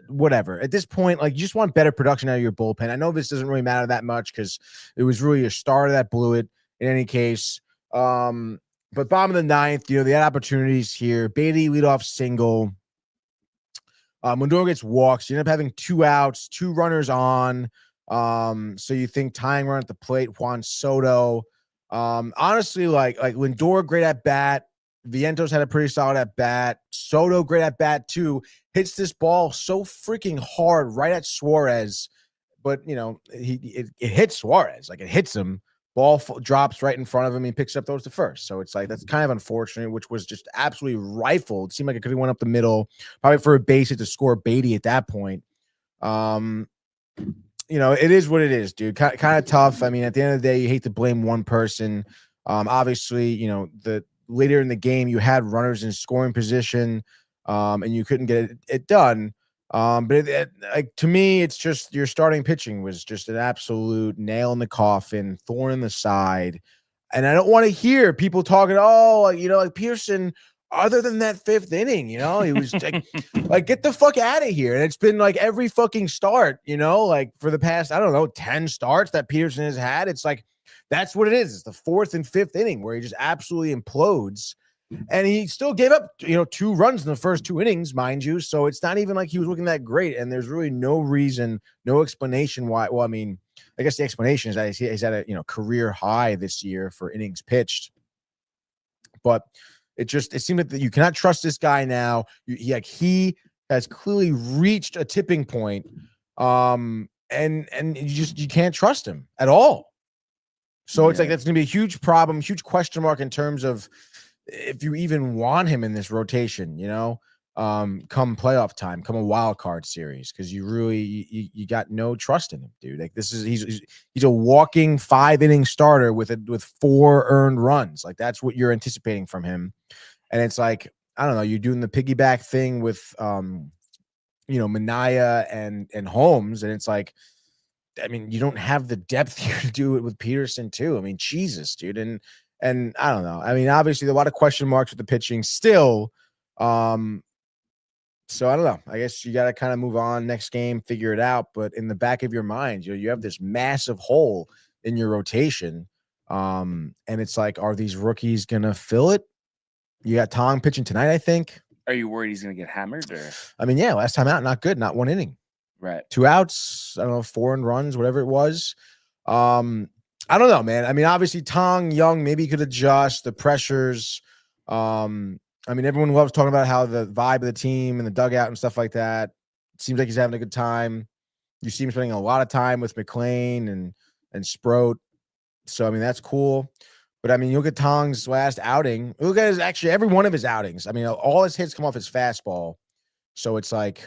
whatever. At this point, like, you just want better production out of your bullpen. I know this doesn't really matter that much because it was really a starter that blew it in any case. But bottom of the ninth, they had opportunities here. Beatty leadoff single. Lindor gets walks. You end up having 2 outs, 2 runners on. So you think tying run at the plate, Juan Soto. Honestly, like Lindor, great at bat. Vientos had a pretty solid at bat. Soto, great at bat too. Hits this ball so freaking hard right at Suarez. But, it hits Suarez. Like, it hits him. Ball drops right in front of him. He picks up, throws to first. So it's like, that's kind of unfortunate, which was just absolutely rifled. It seemed like it could have went up the middle, probably for a base hit to score Beatty at that point. It is what it is, dude. Kind of tough. I mean, at the end of the day, you hate to blame one person. Obviously, the later in the game, you had runners in scoring position, and you couldn't get it done. But like, to me, it's just your starting pitching was just an absolute nail in the coffin, thorn in the side. And I don't want to hear people talking, like Pearson, other than that 5th inning, he was like, get the fuck out of here. And it's been like every fucking start, like for the past, 10 starts that Pearson has had. It's like, that's what it is. It's the 4th and 5th inning where he just absolutely implodes. And he still gave up, 2 runs in the first 2 innings, mind you. So it's not even like he was looking that great. And there's really no reason, no explanation why. Well, I mean, I guess the explanation is that he's at a career high this year for innings pitched. But it seemed that you cannot trust this guy now. He has clearly reached a tipping point, and you can't trust him at all. So it's like that's going to be a huge problem, huge question mark in terms of if you even want him in this rotation, come playoff time, come a wild card series, because you really you got no trust in him, dude. Like, this is he's a walking 5-inning starter with 4 earned runs. Like, that's what you're anticipating from him. And it's like, I don't know, you're doing the piggyback thing with Minaya and Holmes, and it's like, I mean, you don't have the depth here to do it with Peterson too. I mean, Jesus, dude. And I don't know. I mean, obviously, a lot of question marks with the pitching still. So I don't know. I guess you got to kind of move on next game, figure it out. But in the back of your mind, you have this massive hole in your rotation. And it's like, are these rookies gonna fill it? You got Tong pitching tonight, I think. Are you worried he's gonna get hammered? Or I mean, yeah, last time out, not good, not 1 inning. Right. 2 outs, I don't know, 4 runs, whatever it was. I don't know, man. I mean, obviously, Tong, young, maybe he could adjust the pressures. I mean, everyone loves talking about how the vibe of the team and the dugout and stuff like that. It seems like he's having a good time. You see him spending a lot of time with McClain and Sproat. So, I mean, that's cool. But, I mean, you look at Tong's last outing. Look at actually every one of his outings. I mean, all his hits come off his fastball. So, it's like,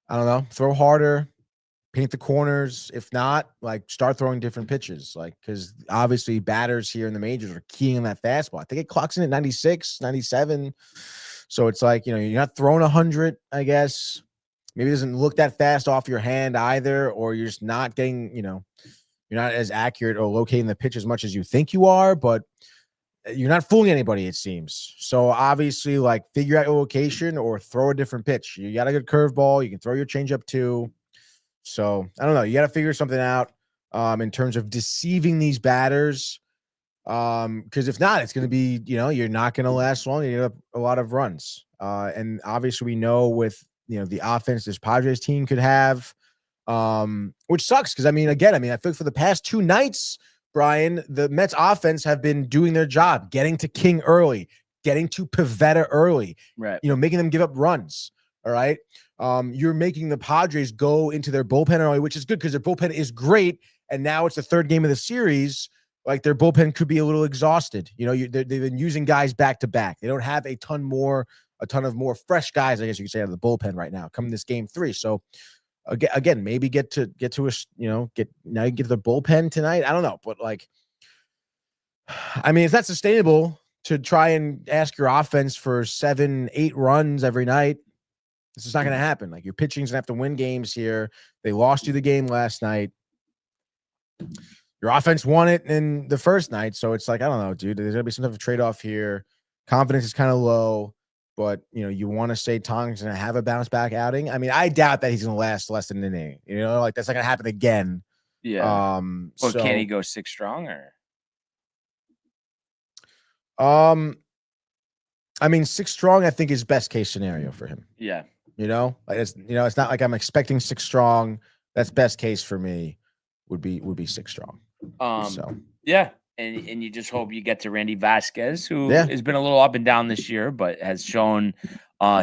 I don't know, throw harder, paint the corners. If not, like, start throwing different pitches. Like, because obviously batters here in the majors are keying on that fastball. I think it clocks in at 96, 97. So it's like, you're not throwing 100, I guess. Maybe it doesn't look that fast off your hand either, or you're just not getting, you're not as accurate or locating the pitch as much as you think you are, but you're not fooling anybody, it seems. So obviously, like, figure out your location or throw a different pitch. You got a good curveball. You can throw your changeup too. So I don't know. You got to figure something out in terms of deceiving these batters. Because if not, it's going to be, you're not going to last long. You get a lot of runs. And obviously we know with, the offense this Padres team could have, which sucks. Because I feel like for the past 2 nights, Brian, the Mets offense have been doing their job, getting to King early, getting to Pivetta early, right? Making them give up runs. All right. You're making the Padres go into their bullpen early, which is good because their bullpen is great. And now it's the 3rd game of the series. Like, their bullpen could be a little exhausted. They've been using guys back to back. They don't have a ton of more fresh guys, I guess you could say, out of the bullpen right now coming this game 3. So again, maybe get to a, now you get to the bullpen tonight. I don't know, but like, I mean, it's not sustainable to try and ask your offense for 7-8 runs every night. This is not going to happen. Like, your pitching's going to have to win games here. They lost you the game last night. Your offense won it in the first night. So it's like, I don't know, dude. There's going to be some type of trade-off here. Confidence is kind of low, but, you want to say Tong's going to have a bounce-back outing. I mean, I doubt that he's going to last less than an inning. Like, that's not going to happen again. Yeah. But can he go 6 strong or? 6 strong, I think, is best case scenario for him. Yeah. Like, it's not like I'm expecting 6 strong. That's best case for me would be 6 strong. Yeah. And you just hope you get to Randy Vasquez, who has been a little up and down this year, but has shown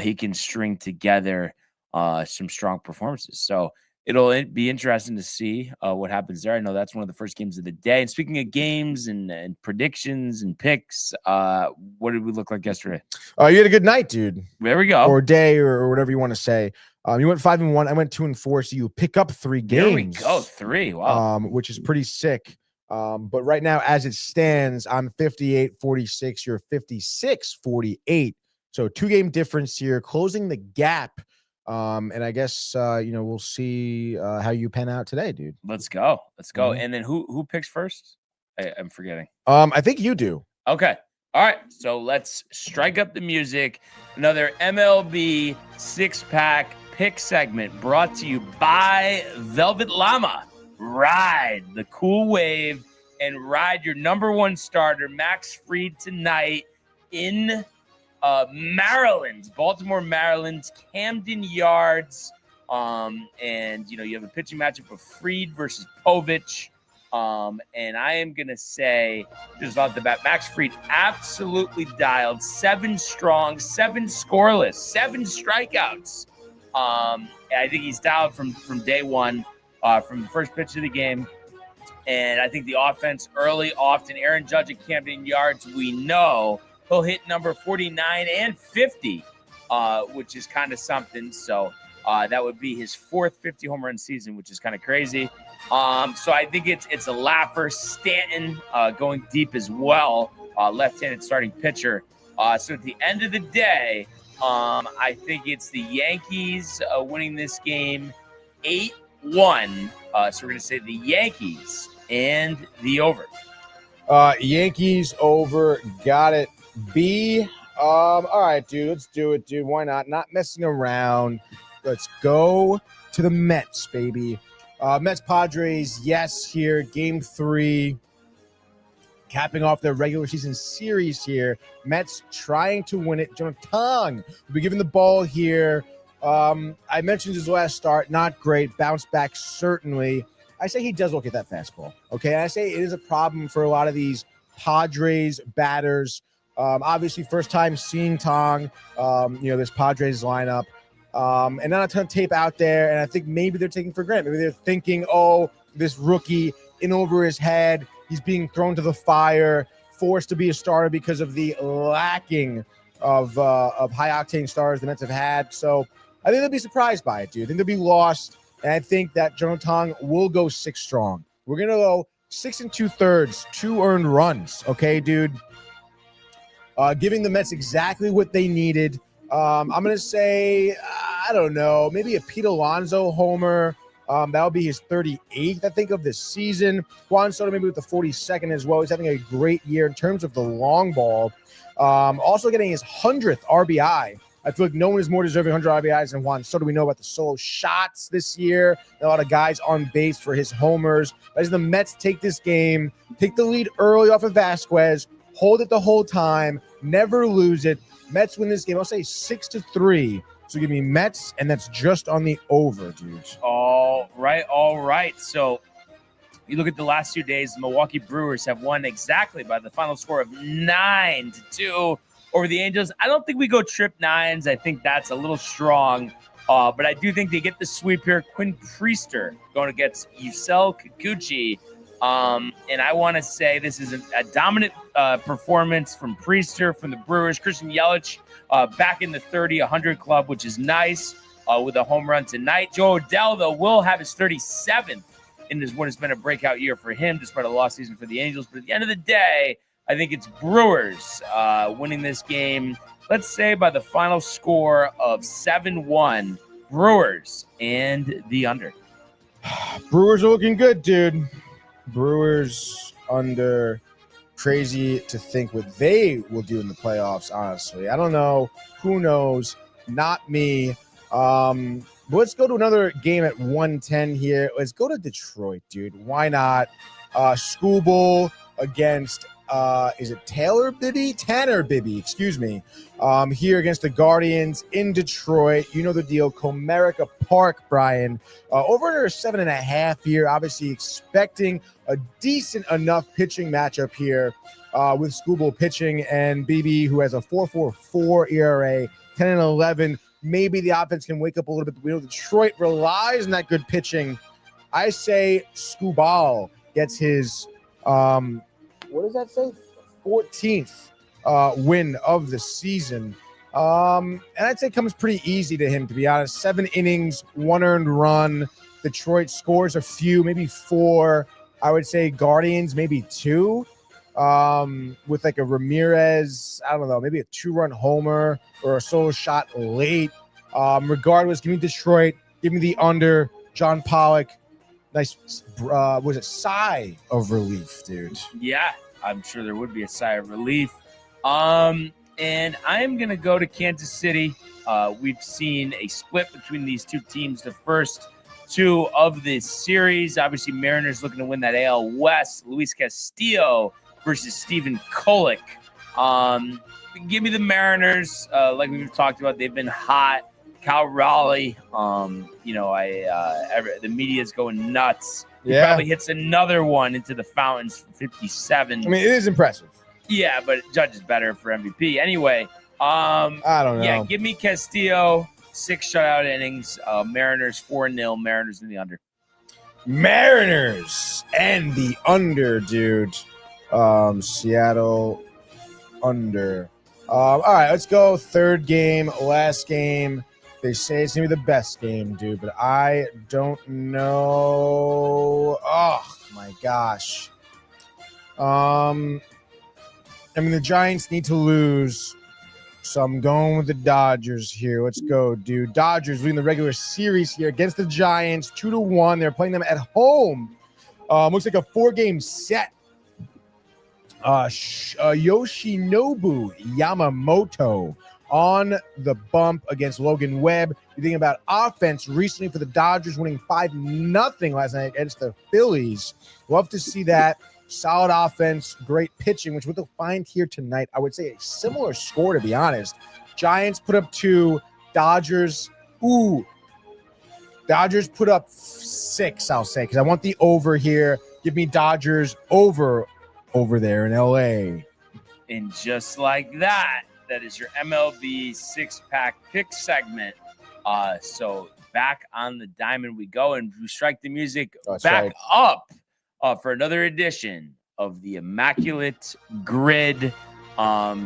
he can string together some strong performances. So it'll be interesting to see what happens there. I know that's one of the first games of the day. And speaking of games and predictions and picks, what did we look like yesterday? You had a good night, dude. There we go. Or day or whatever you want to say. You went 5-1. I went 2-4. So you pick up 3 games. There we go. 3. Wow. Which is pretty sick. But right now, as it stands, I'm 58-46. You're 56-48. So 2-game difference here, closing the gap. And I guess, we'll see how you pan out today, dude. Let's go. Mm-hmm. And then who picks first? I'm forgetting. I think you do. Okay. All right. So let's strike up the music. Another MLB 6-pack pick segment brought to you by Velvet Llama. Ride the cool wave and ride your number 1 starter, Max Fried, tonight in Maryland, Baltimore, Maryland's Camden Yards. And you have a pitching matchup of Fried versus Povich. And I am going to say, just off the bat, Max Fried absolutely dialed 7 strong, 7 scoreless, 7 strikeouts. I think he's dialed from day one, from the first pitch of the game. And I think the offense early, often Aaron Judge at Camden Yards, we know he'll hit number 49 and 50, which is kind of something. So that would be his 4th 50 home run season, which is kind of crazy. So I think it's a laugher. Stanton going deep as well, left-handed starting pitcher. So at the end of the day, I think it's the Yankees winning this game 8-1. So we're going to say the Yankees and the over. Yankees over. Got it. B. All right, dude. Let's do it, dude. Why not? Not messing around. Let's go to the Mets, baby. Mets Padres, yes, here. Game 3. Capping off their regular season series here. Mets trying to win it. Jonathan will be giving the ball here. I mentioned his last start. Not great. Bounce back, certainly. I say he does look at that fastball. Okay, and I say it is a problem for a lot of these Padres batters. Obviously, first time seeing Tong, this Padres lineup. And not a ton of tape out there. And I think maybe they're taking for granted. Maybe they're thinking, oh, this rookie in over his head. He's being thrown to the fire, forced to be a starter because of the lacking of high-octane stars the Mets have had. So I think they'll be surprised by it, dude. I think they'll be lost. And I think that Jonathan will go 6 strong. We're going to go 6 2/3, 2 earned runs. Okay, dude? Giving the Mets exactly what they needed. I'm going to say, I don't know, maybe a Pete Alonso homer. That would be his 38th, I think, of this season. Juan Soto maybe with the 42nd as well. He's having a great year in terms of the long ball. Also getting his 100th RBI. I feel like no one is more deserving 100 RBIs than Juan Soto. We know about the solo shots this year. A lot of guys on base for his homers. As the Mets take this game, take the lead early off of Vasquez, hold it the whole time, never lose it. Mets win this game. I'll say 6-3. So give me Mets, and that's just on the over, dude. All right. So you look at the last 2 days, the Milwaukee Brewers have won exactly by the final score of 9-2 over the Angels. I don't think we go trip 9s. I think that's a little strong. But I do think they get the sweep here. Quinn Priester going against Yusel Kikuchi. And I want to say this is a dominant performance from Priester, from the Brewers. Christian Yelich back in the 30-100 club, which is nice, with a home run tonight. Joe Odell, though, will have his 37th in what has been a breakout year for him, despite a lost season for the Angels. But at the end of the day, I think it's Brewers winning this game, let's say by the final score of 7-1. Brewers and the under. Brewers are looking good, dude. Brewers under. Crazy to think what they will do in the playoffs, honestly. I don't know. Who knows? Not me. But let's go to another game at 110 here. Let's go to Detroit, dude. Why not? Skubal against is it Tanner Bibby, excuse me. Here against the Guardians in Detroit. You know the deal. Comerica Park, Brian. Over under 7.5 here. Obviously expecting a decent enough pitching matchup here with Skubal pitching and Bibby, who has a 4.44 ERA, 10-11. Maybe the offense can wake up a little bit. We know Detroit relies on that good pitching. I say Skubal gets his what does that say? 14th win of the season. And I'd say it comes pretty easy to him, to be honest. 7 innings, 1 earned run. Detroit scores a few, maybe 4. I would say Guardians, maybe 2. With like a Ramirez, I don't know, maybe a 2-run homer or a solo shot late. Regardless, give me Detroit. Give me the under. John Pollock. Nice, was it sigh of relief, dude? Yeah, I'm sure there would be a sigh of relief. And I'm going to go to Kansas City. We've seen a split between these two teams the first 2 of this series. Obviously, Mariners looking to win that AL West. Luis Castillo versus Stephen Kolek. Give me the Mariners. Like we've talked about, they've been hot. Cal Raleigh, the media's going nuts. He probably hits another one into the fountains for 57. I mean, it is impressive. Yeah, but Judge is better for MVP. Anyway, I don't know. Yeah, give me Castillo, 6 shutout innings. Mariners 4-0. Mariners in the under. Mariners and the under, dude. Seattle under. All right, let's go. 3rd game, last game. They say it's going to be the best game, dude, but I don't know. Oh, my gosh. The Giants need to lose So I'm going with the Dodgers here. Let's go, dude. Dodgers leading the regular series here against the Giants, 2-1. They're playing them at home. Looks like a 4-game set. Yoshinobu Yamamoto on the bump against Logan Webb. You think about offense recently for the Dodgers winning 5-0 last night against the Phillies. Love to see that. Solid offense, great pitching, which we'll find here tonight. I would say a similar score, to be honest. Giants put up 2. Dodgers, Dodgers put up 6, I'll say, because I want the over here. Give me Dodgers over there in L.A. And just like that, that is your MLB six-pack pick segment. So back on the diamond we go, and we strike the music back up for another edition of the Immaculate Grid.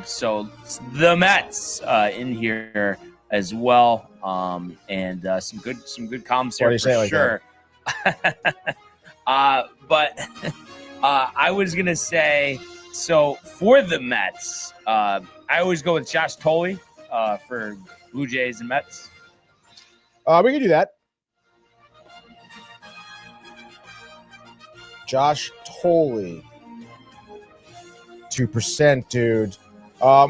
So the Mets in here as well, and some good columns here for sure. But I was gonna say, so for the Mets, I always go with Josh Tolley for Blue Jays and Mets. We can do that. Josh Tolley, 2%, dude.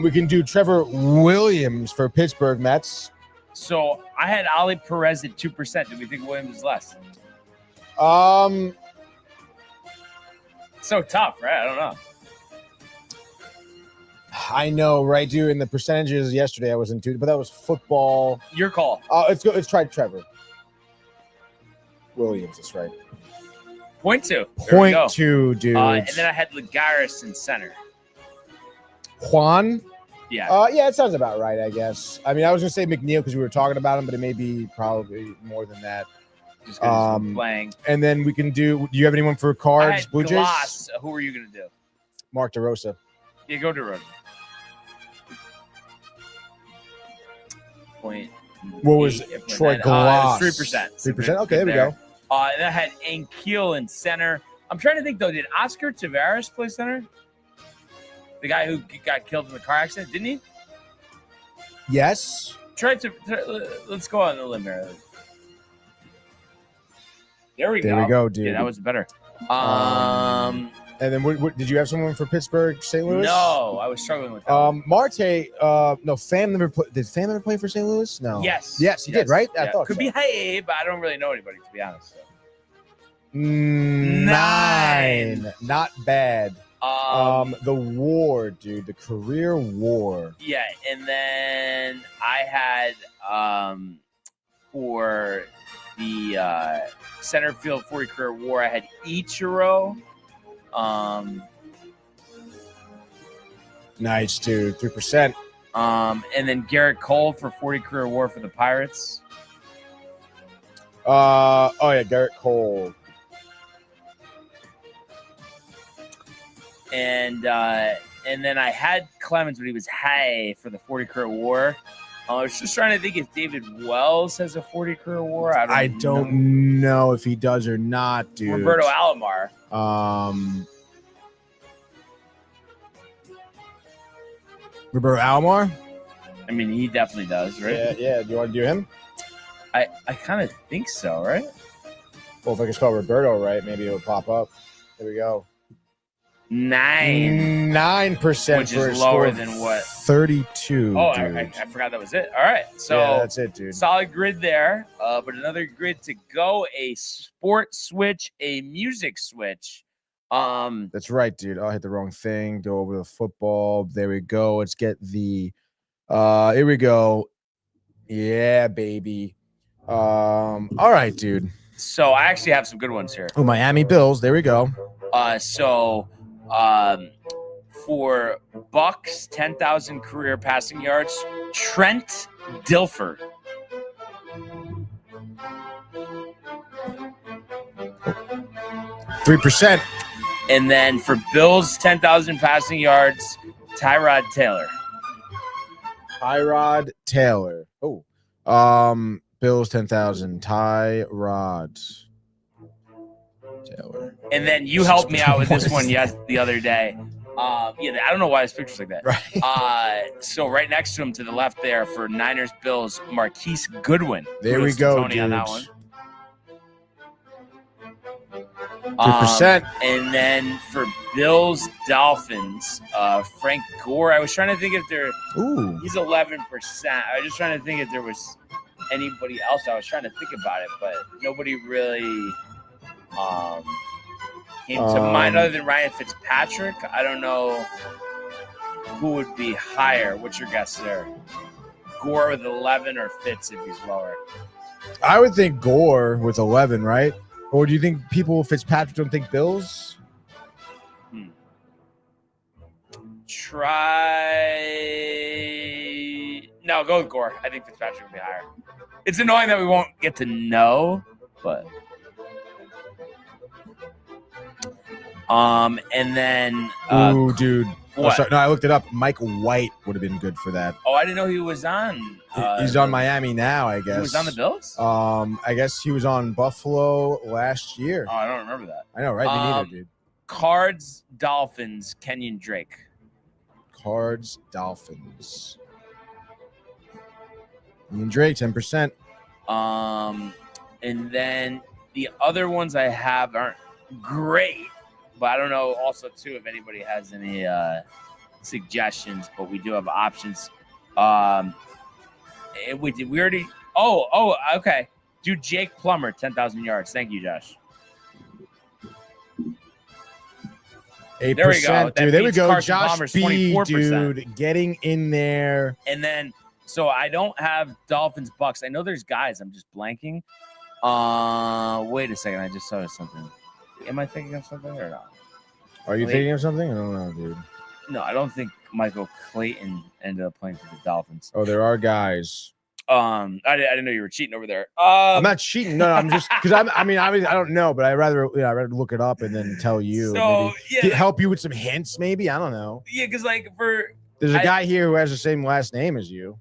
We can do Trevor Williams for Pittsburgh Mets. So I had Ali Perez at 2%. Do we think Williams is less? So tough, right? I don't know. I know, right, dude? In the percentages yesterday, I wasn't too, but that was football. Your call. Let's go. Let's try Trevor Williams. That's right. 0.2. 0.2, dude. And then I had Lagares in center. Juan. Yeah. Yeah, it sounds about right, I guess. I mean, I was gonna say McNeil because we were talking about him, but it may be probably more than that. Just playing. And then we can do. Do you have anyone for Cards, Blue Glass. Jays? Who are you gonna do? Mark DeRosa. Yeah, go DeRosa. What was Troy Glass? 3%. 3%. Okay, there we go. And I had Ankiel in center. I'm trying to think though. Did Oscar Taveras play center? The guy who got killed in the car accident, didn't he? Yes. Let's go on the limb here. There we go. There we go, dude. Yeah, that was better. And then what did you have someone for Pittsburgh, St. Louis? No, I was struggling with that. Marte, no, Pham never played. Did Pham ever play for St. Louis? No. Yes. Yes, he did, right? Yeah. I thought could be high, but I don't really know anybody, to be honest. So. 9. Not bad. The war, dude, the career war. Yeah, and then I had for the center field 40 career war, I had Ichiro. Nice, dude. 3%. And then Garrett Cole for 40 career war for the Pirates. Oh yeah, Garrett Cole. And then I had Clemens, but he was high for the 40 career war. I was just trying to think if David Wells has a 40 career war. I don't know if he does or not, dude. Roberto Alomar. Roberto Alomar? I mean, he definitely does, right? Yeah. Do you want to do him? I kind of think so, right? Well, if I can spell Roberto right, maybe it'll pop up. There we go. 9%, which is lower than what? 32. Oh, I forgot that was it. All right, so yeah, that's it, dude. Solid grid there, but another grid to go: a sport switch, a music switch. That's right, dude. I hit the wrong thing. Go over to the football. There we go. Let's get the. Here we go. Yeah, baby. All right, dude. So I actually have some good ones here. Oh, Miami Bills. There we go. For Bucks, 10,000 career passing yards, Trent Dilfer. %. And then for Bills, 10,000 passing yards, Tyrod Taylor. Tyrod Taylor. Oh, Bills 10,000. Tyrod Taylor. And then you helped me out with this one the other day. Yeah, I don't know why this picture's like that. Right. So right next to him to the left there for Niners Bills, Marquise Goodwin. There we go, Tony on that one. dudes. 2%. And then for Bills Dolphins, Frank Gore. I was trying to think if there. Ooh. He's 11%. I was just trying to think if there was anybody else. I was trying to think about it, but nobody really came to mind other than Ryan Fitzpatrick. I don't know who would be higher. What's your guess there? Gore with 11 or Fitz if he's lower? I would think Gore with 11, right? Or do you think people with Fitzpatrick don't think Bills? No, go with Gore. I think Fitzpatrick will be higher. It's annoying that we won't get to know, but and then ooh, dude. What? Oh, sorry. No, I looked it up. Mike White would have been good for that. Oh, I didn't know he was on. He's on Miami now, I guess. He was on the Bills? I guess he was on Buffalo last year. Oh, I don't remember that. I know, right? Me neither, dude. Cards, Dolphins, Kenyon Drake. Cards, Dolphins. Kenyon Drake, 10%. And then the other ones I have aren't great, but I don't know also too if anybody has any suggestions, but we do have options. We already. Okay. Do Jake Plummer 10,000 yards. Thank you, Josh. 8%, there we go. dude. There we go. Carson Josh Palmer's B, 24%. dude, getting in there. And then, so I don't have Dolphins Bucks. I know there's guys. I'm just blanking. Wait a second. I just saw something. Am I thinking of something or not? Are you thinking of something? I don't know, dude. No, I don't think Michael Clayton ended up playing for the Dolphins. Oh, there are guys. I didn't know you were cheating over there. I'm not cheating. No, I'm just because I don't know, but I'd rather look it up and then tell you. So help you with some hints, maybe. I don't know. Yeah, because there's a guy here who has the same last name as you.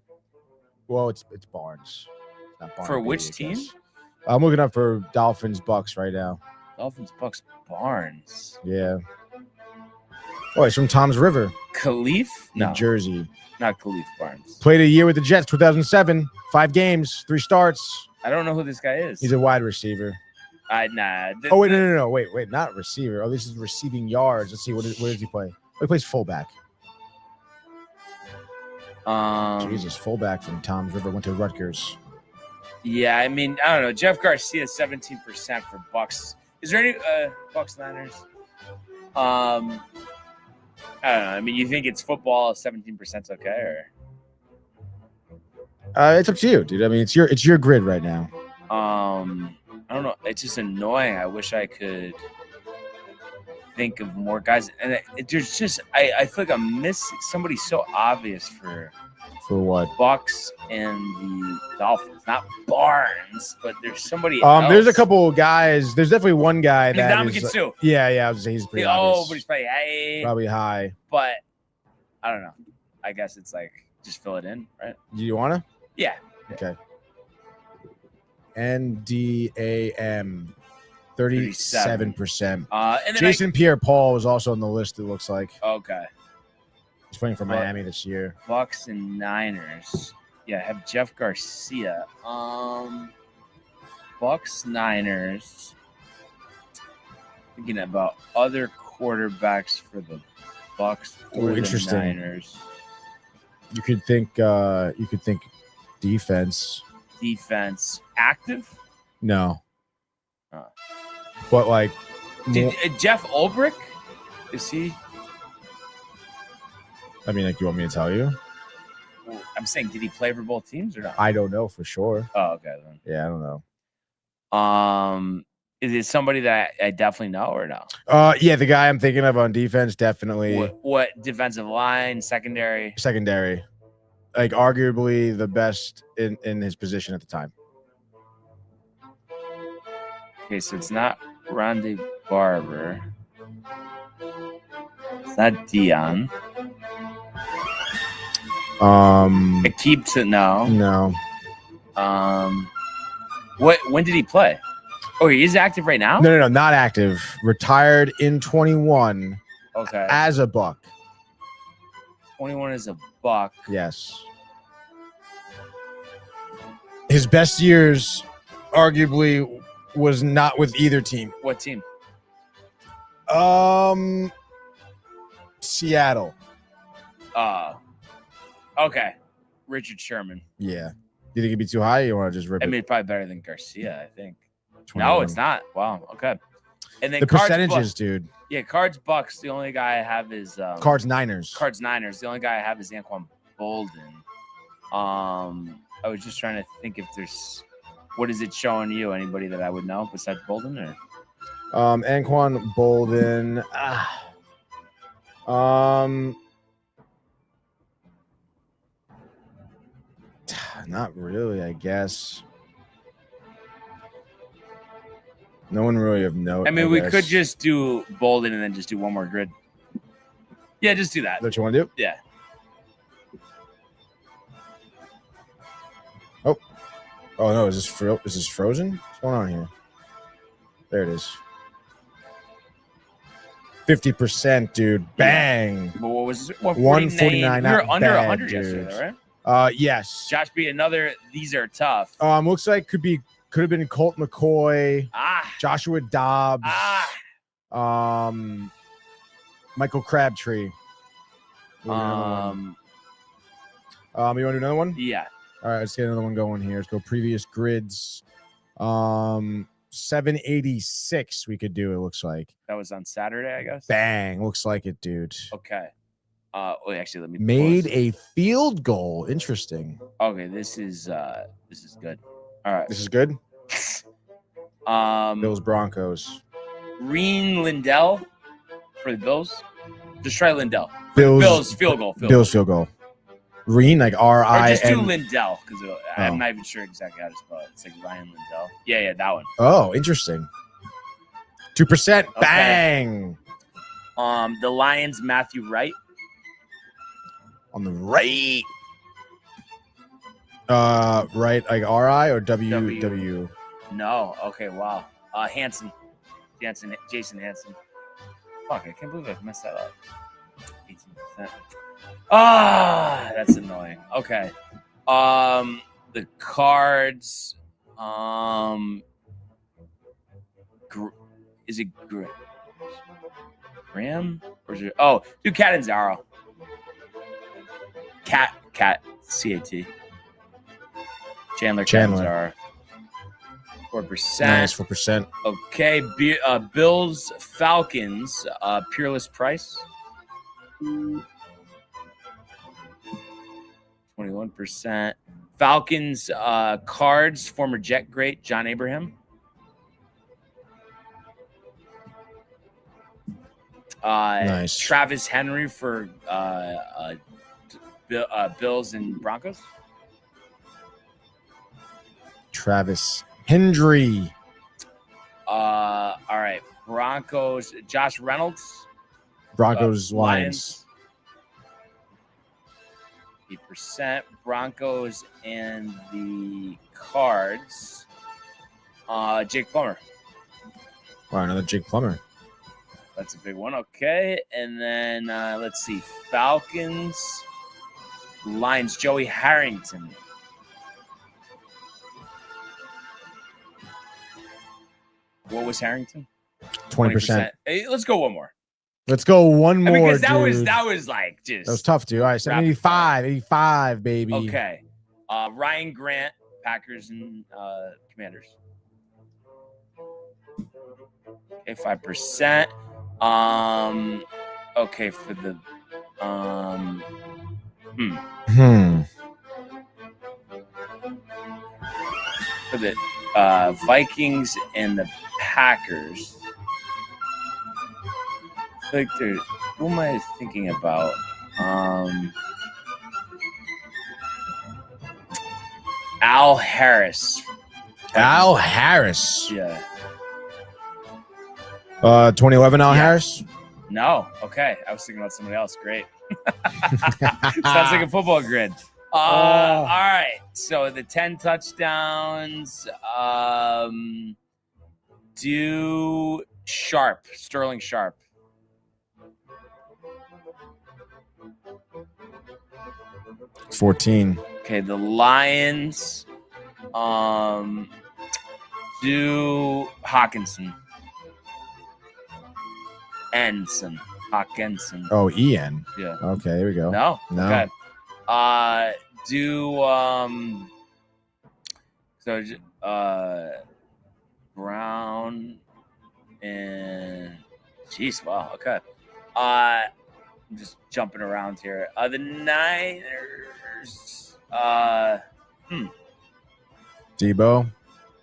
Well, it's Barnes. It's not Barnes for which team? I'm looking up for Dolphins Bucks right now. Dolphins Bucks Barnes. Yeah. Oh, he's from Tom's River. Khalif? No. New Jersey. Not Khalif Barnes. Played a year with the Jets, 2007. 5 games, 3 starts. I don't know who this guy is. He's a wide receiver. Nah. Oh, wait, no. Wait, not receiver. Oh, this is receiving yards. Let's see. Where does he play? Oh, he plays fullback. Jesus, fullback from Tom's River. Went to Rutgers. Yeah, I mean, I don't know. Jeff Garcia, 17% for Bucks. Is there any Bucks Niners? I don't know. I mean, you think it's football? 17% okay, or? It's up to you, dude. I mean, it's your grid right now. I don't know. It's just annoying. I wish I could think of more guys, and there's just I feel like I'm missing somebody so obvious for what? Bucks and the Dolphins. Not Barnes, but there's somebody else. There's a couple of guys. There's definitely one guy that is. Too. Yeah. I was saying he's pretty obvious. But he's probably high. Probably high. But I don't know. I guess it's like just fill it in, right? Do you wanna? Yeah. Okay. NDAM, 37%. And then Jason Pierre-Paul is also on the list. It looks like. Okay. He's playing for Miami this year. Bucks and Niners. Yeah, I have Jeff Garcia. Bucks, Niners. Thinking about other quarterbacks for the Bucks or the interesting. Niners. You could think defense. Defense active? No. But like Jeff Ulbrich? Is he? I mean, like, you want me to tell you? I'm saying, did he play for both teams or not? I don't know for sure. Oh, okay then. Yeah, I don't know. Is it somebody that I definitely know or no? Yeah, the guy I'm thinking of on defense, definitely. What defensive line, secondary? Secondary. Like, arguably the best in his position at the time. Okay, so it's not Rondé Barber. It's not Dion. Akib to no. When did he play? Oh, he is active right now? No, not active. Retired in 21. Okay. As a buck. 21 is a buck. Yes. His best years, arguably, was not with either team. What team? Seattle. Okay. Richard Sherman. Yeah. Do you think it'd be too high? Or you want to just rip I it? mean, probably better than Garcia, I think. 21. No, it's not. Wow. Okay. And then The Cards, percentages, Bucks. dude. Yeah, Cards Bucks. The only guy I have is Cards Niners. Cards Niners. The only guy I have is Anquan Bolden. I was just trying to think if there's what is it showing you? Anybody that I would know besides Bolden or Anquan Bolden. Not really, I guess. No one really of note. I mean, we guess. could just do Bolden and then just do one more grid. Yeah, just do that. Is that what you want to do? Yeah. Oh no, is this frozen? What's going on here? There it is. 50%, dude. Bang. But what was it? What, 149. We were Not under bad, 100 dude. yesterday, right? Yes. Josh B, another. These are tough. Looks like could have been Colt McCoy, Joshua Dobbs, Michael Crabtree. You want to do another one? Yeah. All right, let's get another one going here. Let's go previous grids. 786 we could do, it looks like. That was on Saturday, I guess. Bang. Looks like it, dude. Okay. Actually, let me Made pause. a field goal. Interesting. Okay, this is good. All right. This is good. Bills Broncos. Reen Lindell for the Bills. Just try Lindell. Bills field goal. Bills field goal. Reen, like Or just do R-I-N. Lindell because I'm not even sure exactly how to spell it. It's like Ryan Lindell. Yeah, that one. Oh, interesting. 2%. Bang. The Lions, Matthew Wright. On the right. Right, like R-I or W? No. Okay, wow. Jason Hansen. Fuck, I can't believe I messed that up. 18%. That's annoying. Okay. The Cards. Is it Graham? Or is it? Oh, do Catanzaro. Cat, C-A-T. Chandler. Catanzaro. 4%. Nice, 4%. Okay, Bills, Falcons, Peerless Price. 21%. Falcons, Cards, former Jet great, John Abraham. Nice. Travis Henry for Bills and Broncos. Travis Hendry. All right. Broncos, Josh Reynolds. Broncos, Lions. 8%. Broncos and the Cards. Jake Plummer. Wow, another Jake Plummer. That's a big one. Okay. And then let's see. Falcons, Lions, Joey Harrington. What was Harrington? 20%. Hey, let's go one more. Let's go one more. Because that dude. was like just. That was tough, dude. All right, 85, baby. Okay. Ryan Grant, Packers and Commanders. Okay, 5%. Okay, for the for the Vikings and the Packers. I feel like they're. Who am I thinking about? Al Harris. Al Harris. Yeah. 2011 Al Yeah. Harris. No. Okay. I was thinking about somebody else. Great. Sounds like a football grid. All right. So the 10 touchdowns. Do Sterling Sharp. It's 14. Okay, the Lions. Do Hawkinson. Hawkinson. Oh, Ian. Yeah. Okay, here we go. No. No. Okay. Do Brown and jeez, wow. Okay. I'm just jumping around here. The Niners. Debo,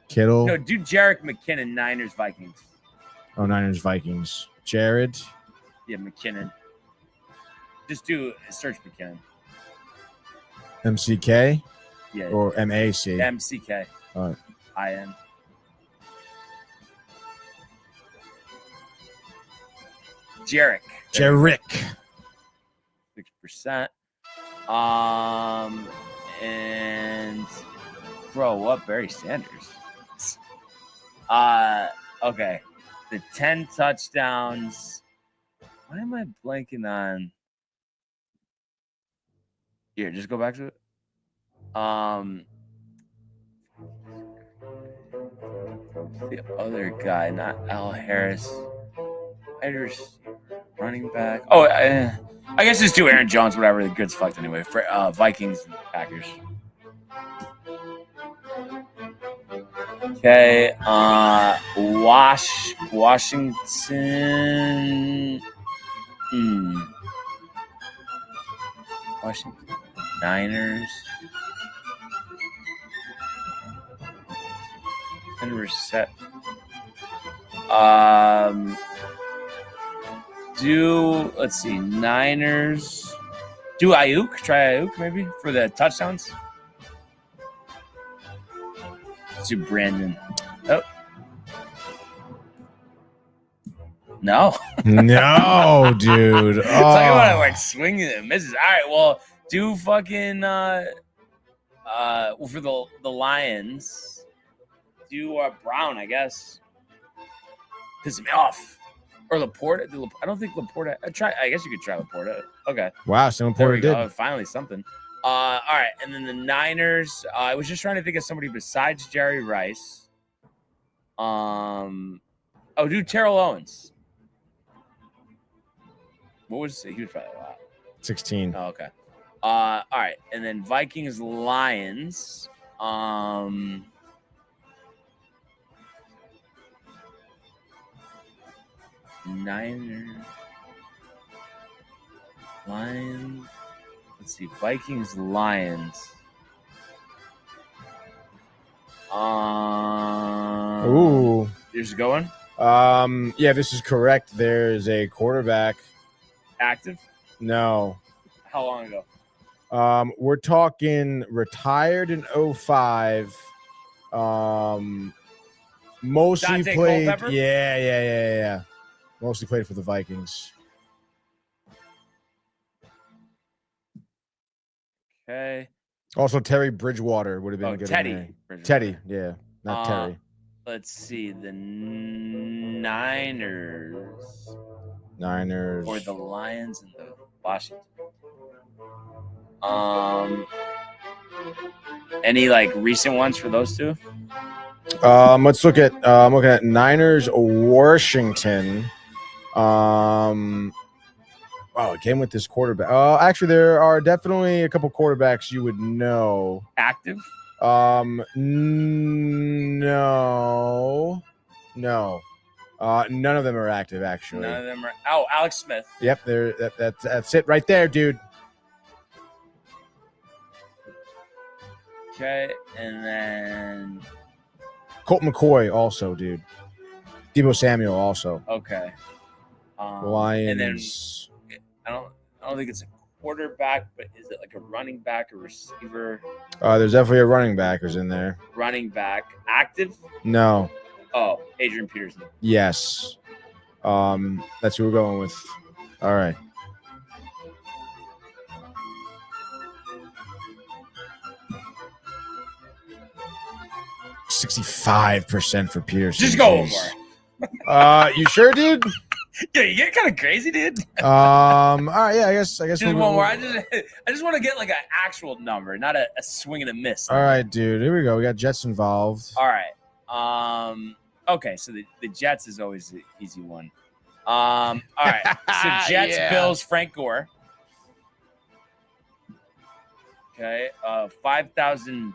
Kittle. No, do Jerick McKinnon, Niners, Vikings. Oh, Niners, Vikings. Jared. Yeah, McKinnon. Just do search McKinnon. MCK Yeah. or MAC. MCK. All right. IN. Jerick. 6%. And bro, what Barry Sanders? Okay. The 10 touchdowns. Why am I blanking on? Here, just go back to it. The other guy, not Al Harris. Running back. Oh, I guess just do Aaron Jones, whatever. The good's fucked anyway. For Vikings and Packers. Okay. Washington. Washington Niners. And reset. Let's see, Niners. Do Ayuk. Try Ayuk maybe for the touchdowns. Let's do Brandon. Oh. No. No, dude. Talk about it like swinging and misses. All right, well, do fucking for the Lions. Do Brown, I guess. Piss me off. Or Laporta. I don't think Laporta. I guess you could try Laporta. Okay. Wow, someone There we did. go. Finally something. All right, and then the Niners. I was just trying to think of somebody besides Jerry Rice. Do Terrell Owens. What was he? Was probably a lot. 16. Oh, okay. All right, and then Vikings Lions. Niners. Lions. Let's see. Vikings Lions. Ooh. You're just going? Yeah, this is correct. There's a quarterback. Active? No. How long ago? We're talking retired in 05. Mostly Dante played. Culpepper? Yeah. Mostly played for the Vikings. Okay. Also, Terry Bridgewater would have been a good Teddy. name. Bridgewater. Teddy, yeah. Not Terry. Let's see. The Niners. Or the Lions and the Washington. Any like recent ones for those two? Let's look at I'm looking at Niners Washington. It came with this quarterback. Actually, there are definitely a couple quarterbacks you would know. Active? No. None of them are active, actually. None of them are. Oh, Alex Smith. Yep, that's it right there, dude. Okay, and then Colt McCoy also, dude. Deebo Samuel also. okay. Lions. And then I don't think it's a quarterback, but is it like a running back, a receiver? There's definitely a running back who's in there. Running back, active? No. Oh, Adrian Peterson. Yes. That's who we're going with. All right. $65% for Peterson. Just go Jeez. over. You sure, dude? Yeah, you get kind of crazy, dude. All right, yeah, I guess Just one more. I just want to get like an actual number, not a swing and a miss. All right, dude. Here we go. We got Jets involved. All right. Okay, so the Jets is always the easy one. All right. So Jets, Bills, Frank Gore. Okay. 5,000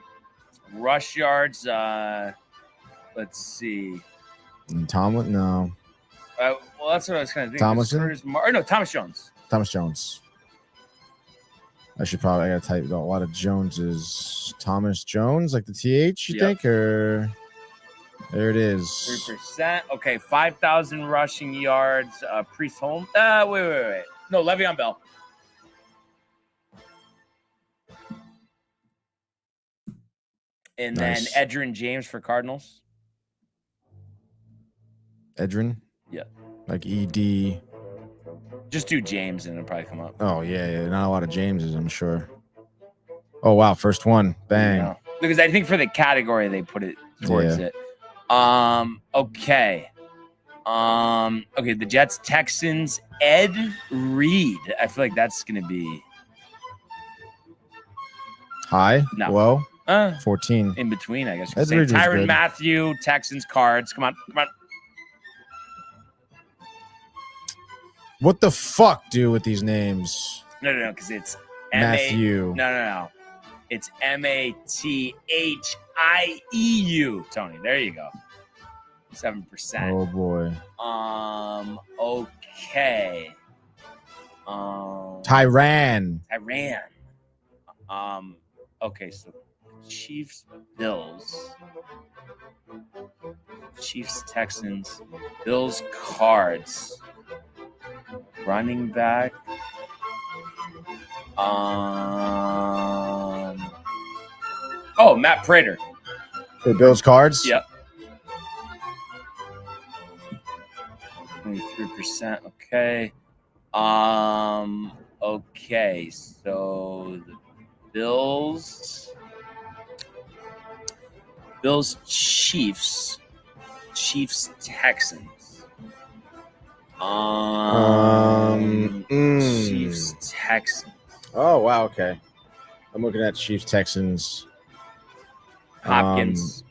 rush yards. Let's see. Tomlin? No. Well, that's what I was kind of thinking. Tomlinson? No, Thomas Jones. Thomas Jones. I gotta type a lot of Joneses. Thomas Jones, like the TH, you think? Or there it is. 3%. Okay, 5,000 rushing yards. Priest Holmes. Wait. No, Le'Veon Bell. And nice. then Edgerrin James for Cardinals. Edgerrin? Yeah. Like ED. Just do James and it'll probably come up. Oh, yeah. Not a lot of Jameses, I'm sure. Oh, wow. First one. Bang. Yeah. Because I think for the category, they put it towards it. Okay. Okay, the Jets, Texans, Ed Reed. I feel like that's going to be high? No. Low? 14. In between, I guess. Tyrann Mathieu, Texans, Cards. Come on. What the fuck, dude, with these names? No, because it's Matthew. No. It's Mathieu. Tony, there you go. 7%. Oh boy. Okay. Tyrann. Okay, so Chiefs, Bills, Chiefs, Texans, Bills, Cards, running back. Matt Prater. The Bills, Cards. Yep. 23%. Okay. Okay. So the Bills, Chiefs, Texans. Chiefs, Texans. Oh wow. Okay. I'm looking at Chiefs, Texans. Hopkins.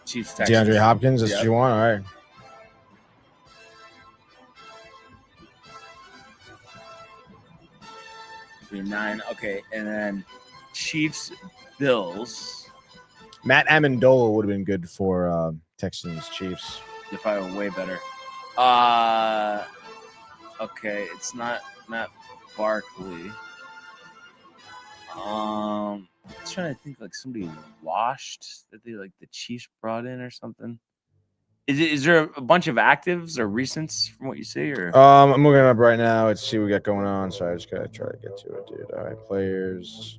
Chiefs, Texans. DeAndre Hopkins. That's what you want. All right. $9. Okay, and then Chiefs, Bills. Matt Amendola would have been good for Texans, Chiefs. They probably were way better. Okay, it's not Barkley. I'm trying to think like somebody washed that they like the Chiefs brought in or something. Is there a bunch of actives or recents from what you see? Or I'm looking it up right now. Let's see what we got going on. Sorry, I just gotta try to get to it, dude. All right, players.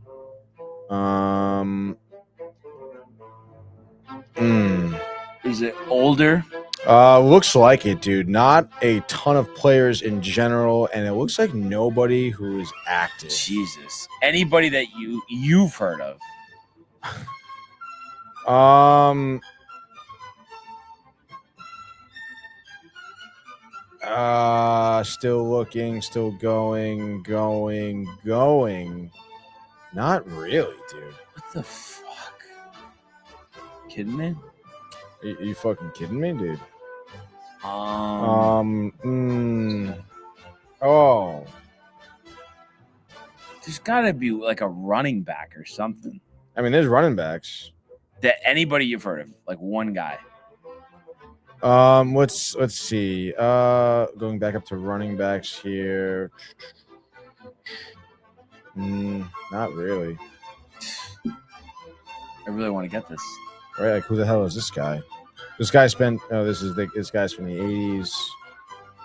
Is it older? Looks like it, dude. Not a ton of players in general, and it looks like nobody who is active. Jesus. Anybody that you've heard of? Still looking, still going. Not really, dude. What the fuck? Kidding me? Are you fucking kidding me, dude? There's gotta be like a running back or something. I mean, there's running backs. That anybody you've heard of, like one guy. Let's see. Going back up to running backs here. Not really. I really want to get this. Right, like who the hell is this guy? This guy's from the 80s.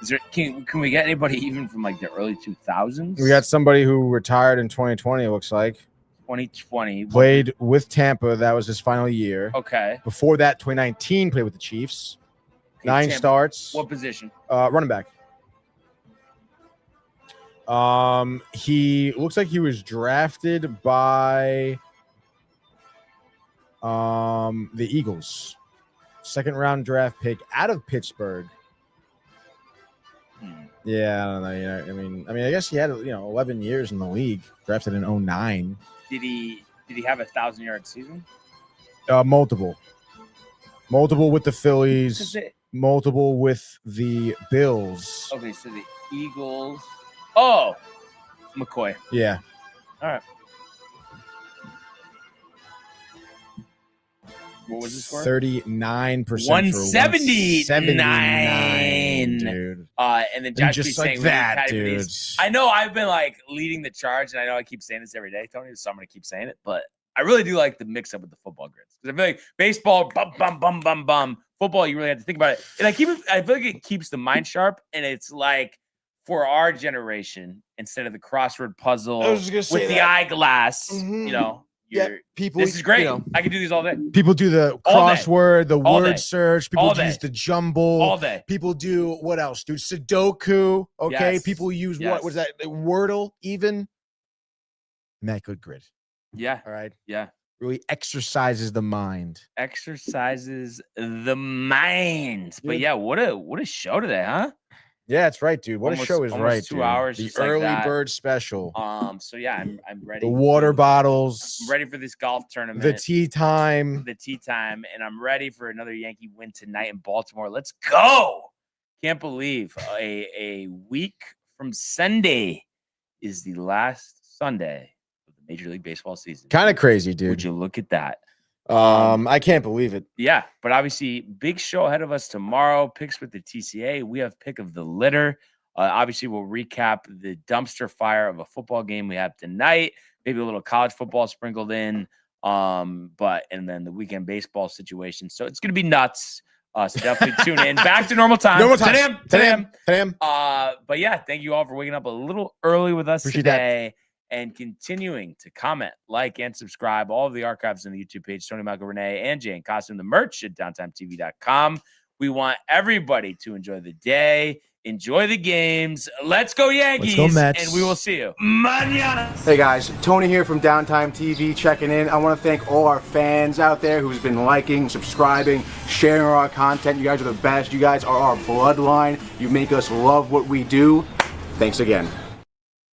Is there can we get anybody even from like the early 2000s? We got somebody who retired in 2020, it looks like. 2020. Played with Tampa. That was his final year. Okay. Before that, 2019, played with the Chiefs. 9 Tampa. starts. What position? Running back. He looks like he was drafted by the Eagles. 2nd round draft pick out of Pittsburgh. Yeah, I don't know. Yeah, I mean, I guess he had 11 years in the league. Drafted in 2009. Did he have a 1,000-yard season? Multiple with the Phillies. Multiple with the Bills. Okay, so the Eagles. Oh, McCoy. Yeah. All right. What was the score? 39%. 179, dude. And then Josh just saying like that, dude. I know I've been like leading the charge, and I know I keep saying this every day, Tony, so I'm gonna keep saying it, but I really do like the mix up with the football grids. Because I feel like baseball, bum, bum, bum, bum, bum. Football, you really have to think about it. And I feel like it keeps the mind sharp, and it's like for our generation, instead of the crossword puzzle with the eyeglass, people. This is great. I can do these all day. People do the crossword, the word search. People all use the jumble. All day. People do what else? Do Sudoku. Okay. Yes. People use what was that? Wordle even. And that good grid. Yeah. All right. Yeah. Really exercises the mind. Exercises the mind. But yeah, what a show today, huh? Yeah, that's right, dude. What a show is right, 2 dude. hours. The early bird special. So yeah, I'm ready. The water bottles. I'm ready for this golf tournament. The tea time. And I'm ready for another Yankee win tonight in Baltimore. Let's go! Can't believe a week from Sunday is the last Sunday of the Major League Baseball season. Kind of crazy, dude. Would you look at that? I can't believe it. Yeah, but obviously, big show ahead of us tomorrow. Picks with the TCA. We have pick of the litter. Obviously, we'll recap the dumpster fire of a football game we have tonight. Maybe a little college football sprinkled in. And then the weekend baseball situation. So it's going to be nuts. So definitely tune in. Back to normal time. 10 a.m. But yeah, thank you all for waking up a little early with us today. And continuing to comment, like, and subscribe. All of the archives on the YouTube page, Tony Malcolm, Renee, and Jane Costume, the merch at downtimetv.com. We want everybody to enjoy the day, enjoy the games. Let's go Yankees. Let's go Mets. And we will see you mañana. Hey guys, Tony here from Downtime TV checking in. I want to thank all our fans out there who's been liking, subscribing, sharing our content. You guys are the best. You guys are our bloodline. You make us love what we do. Thanks again.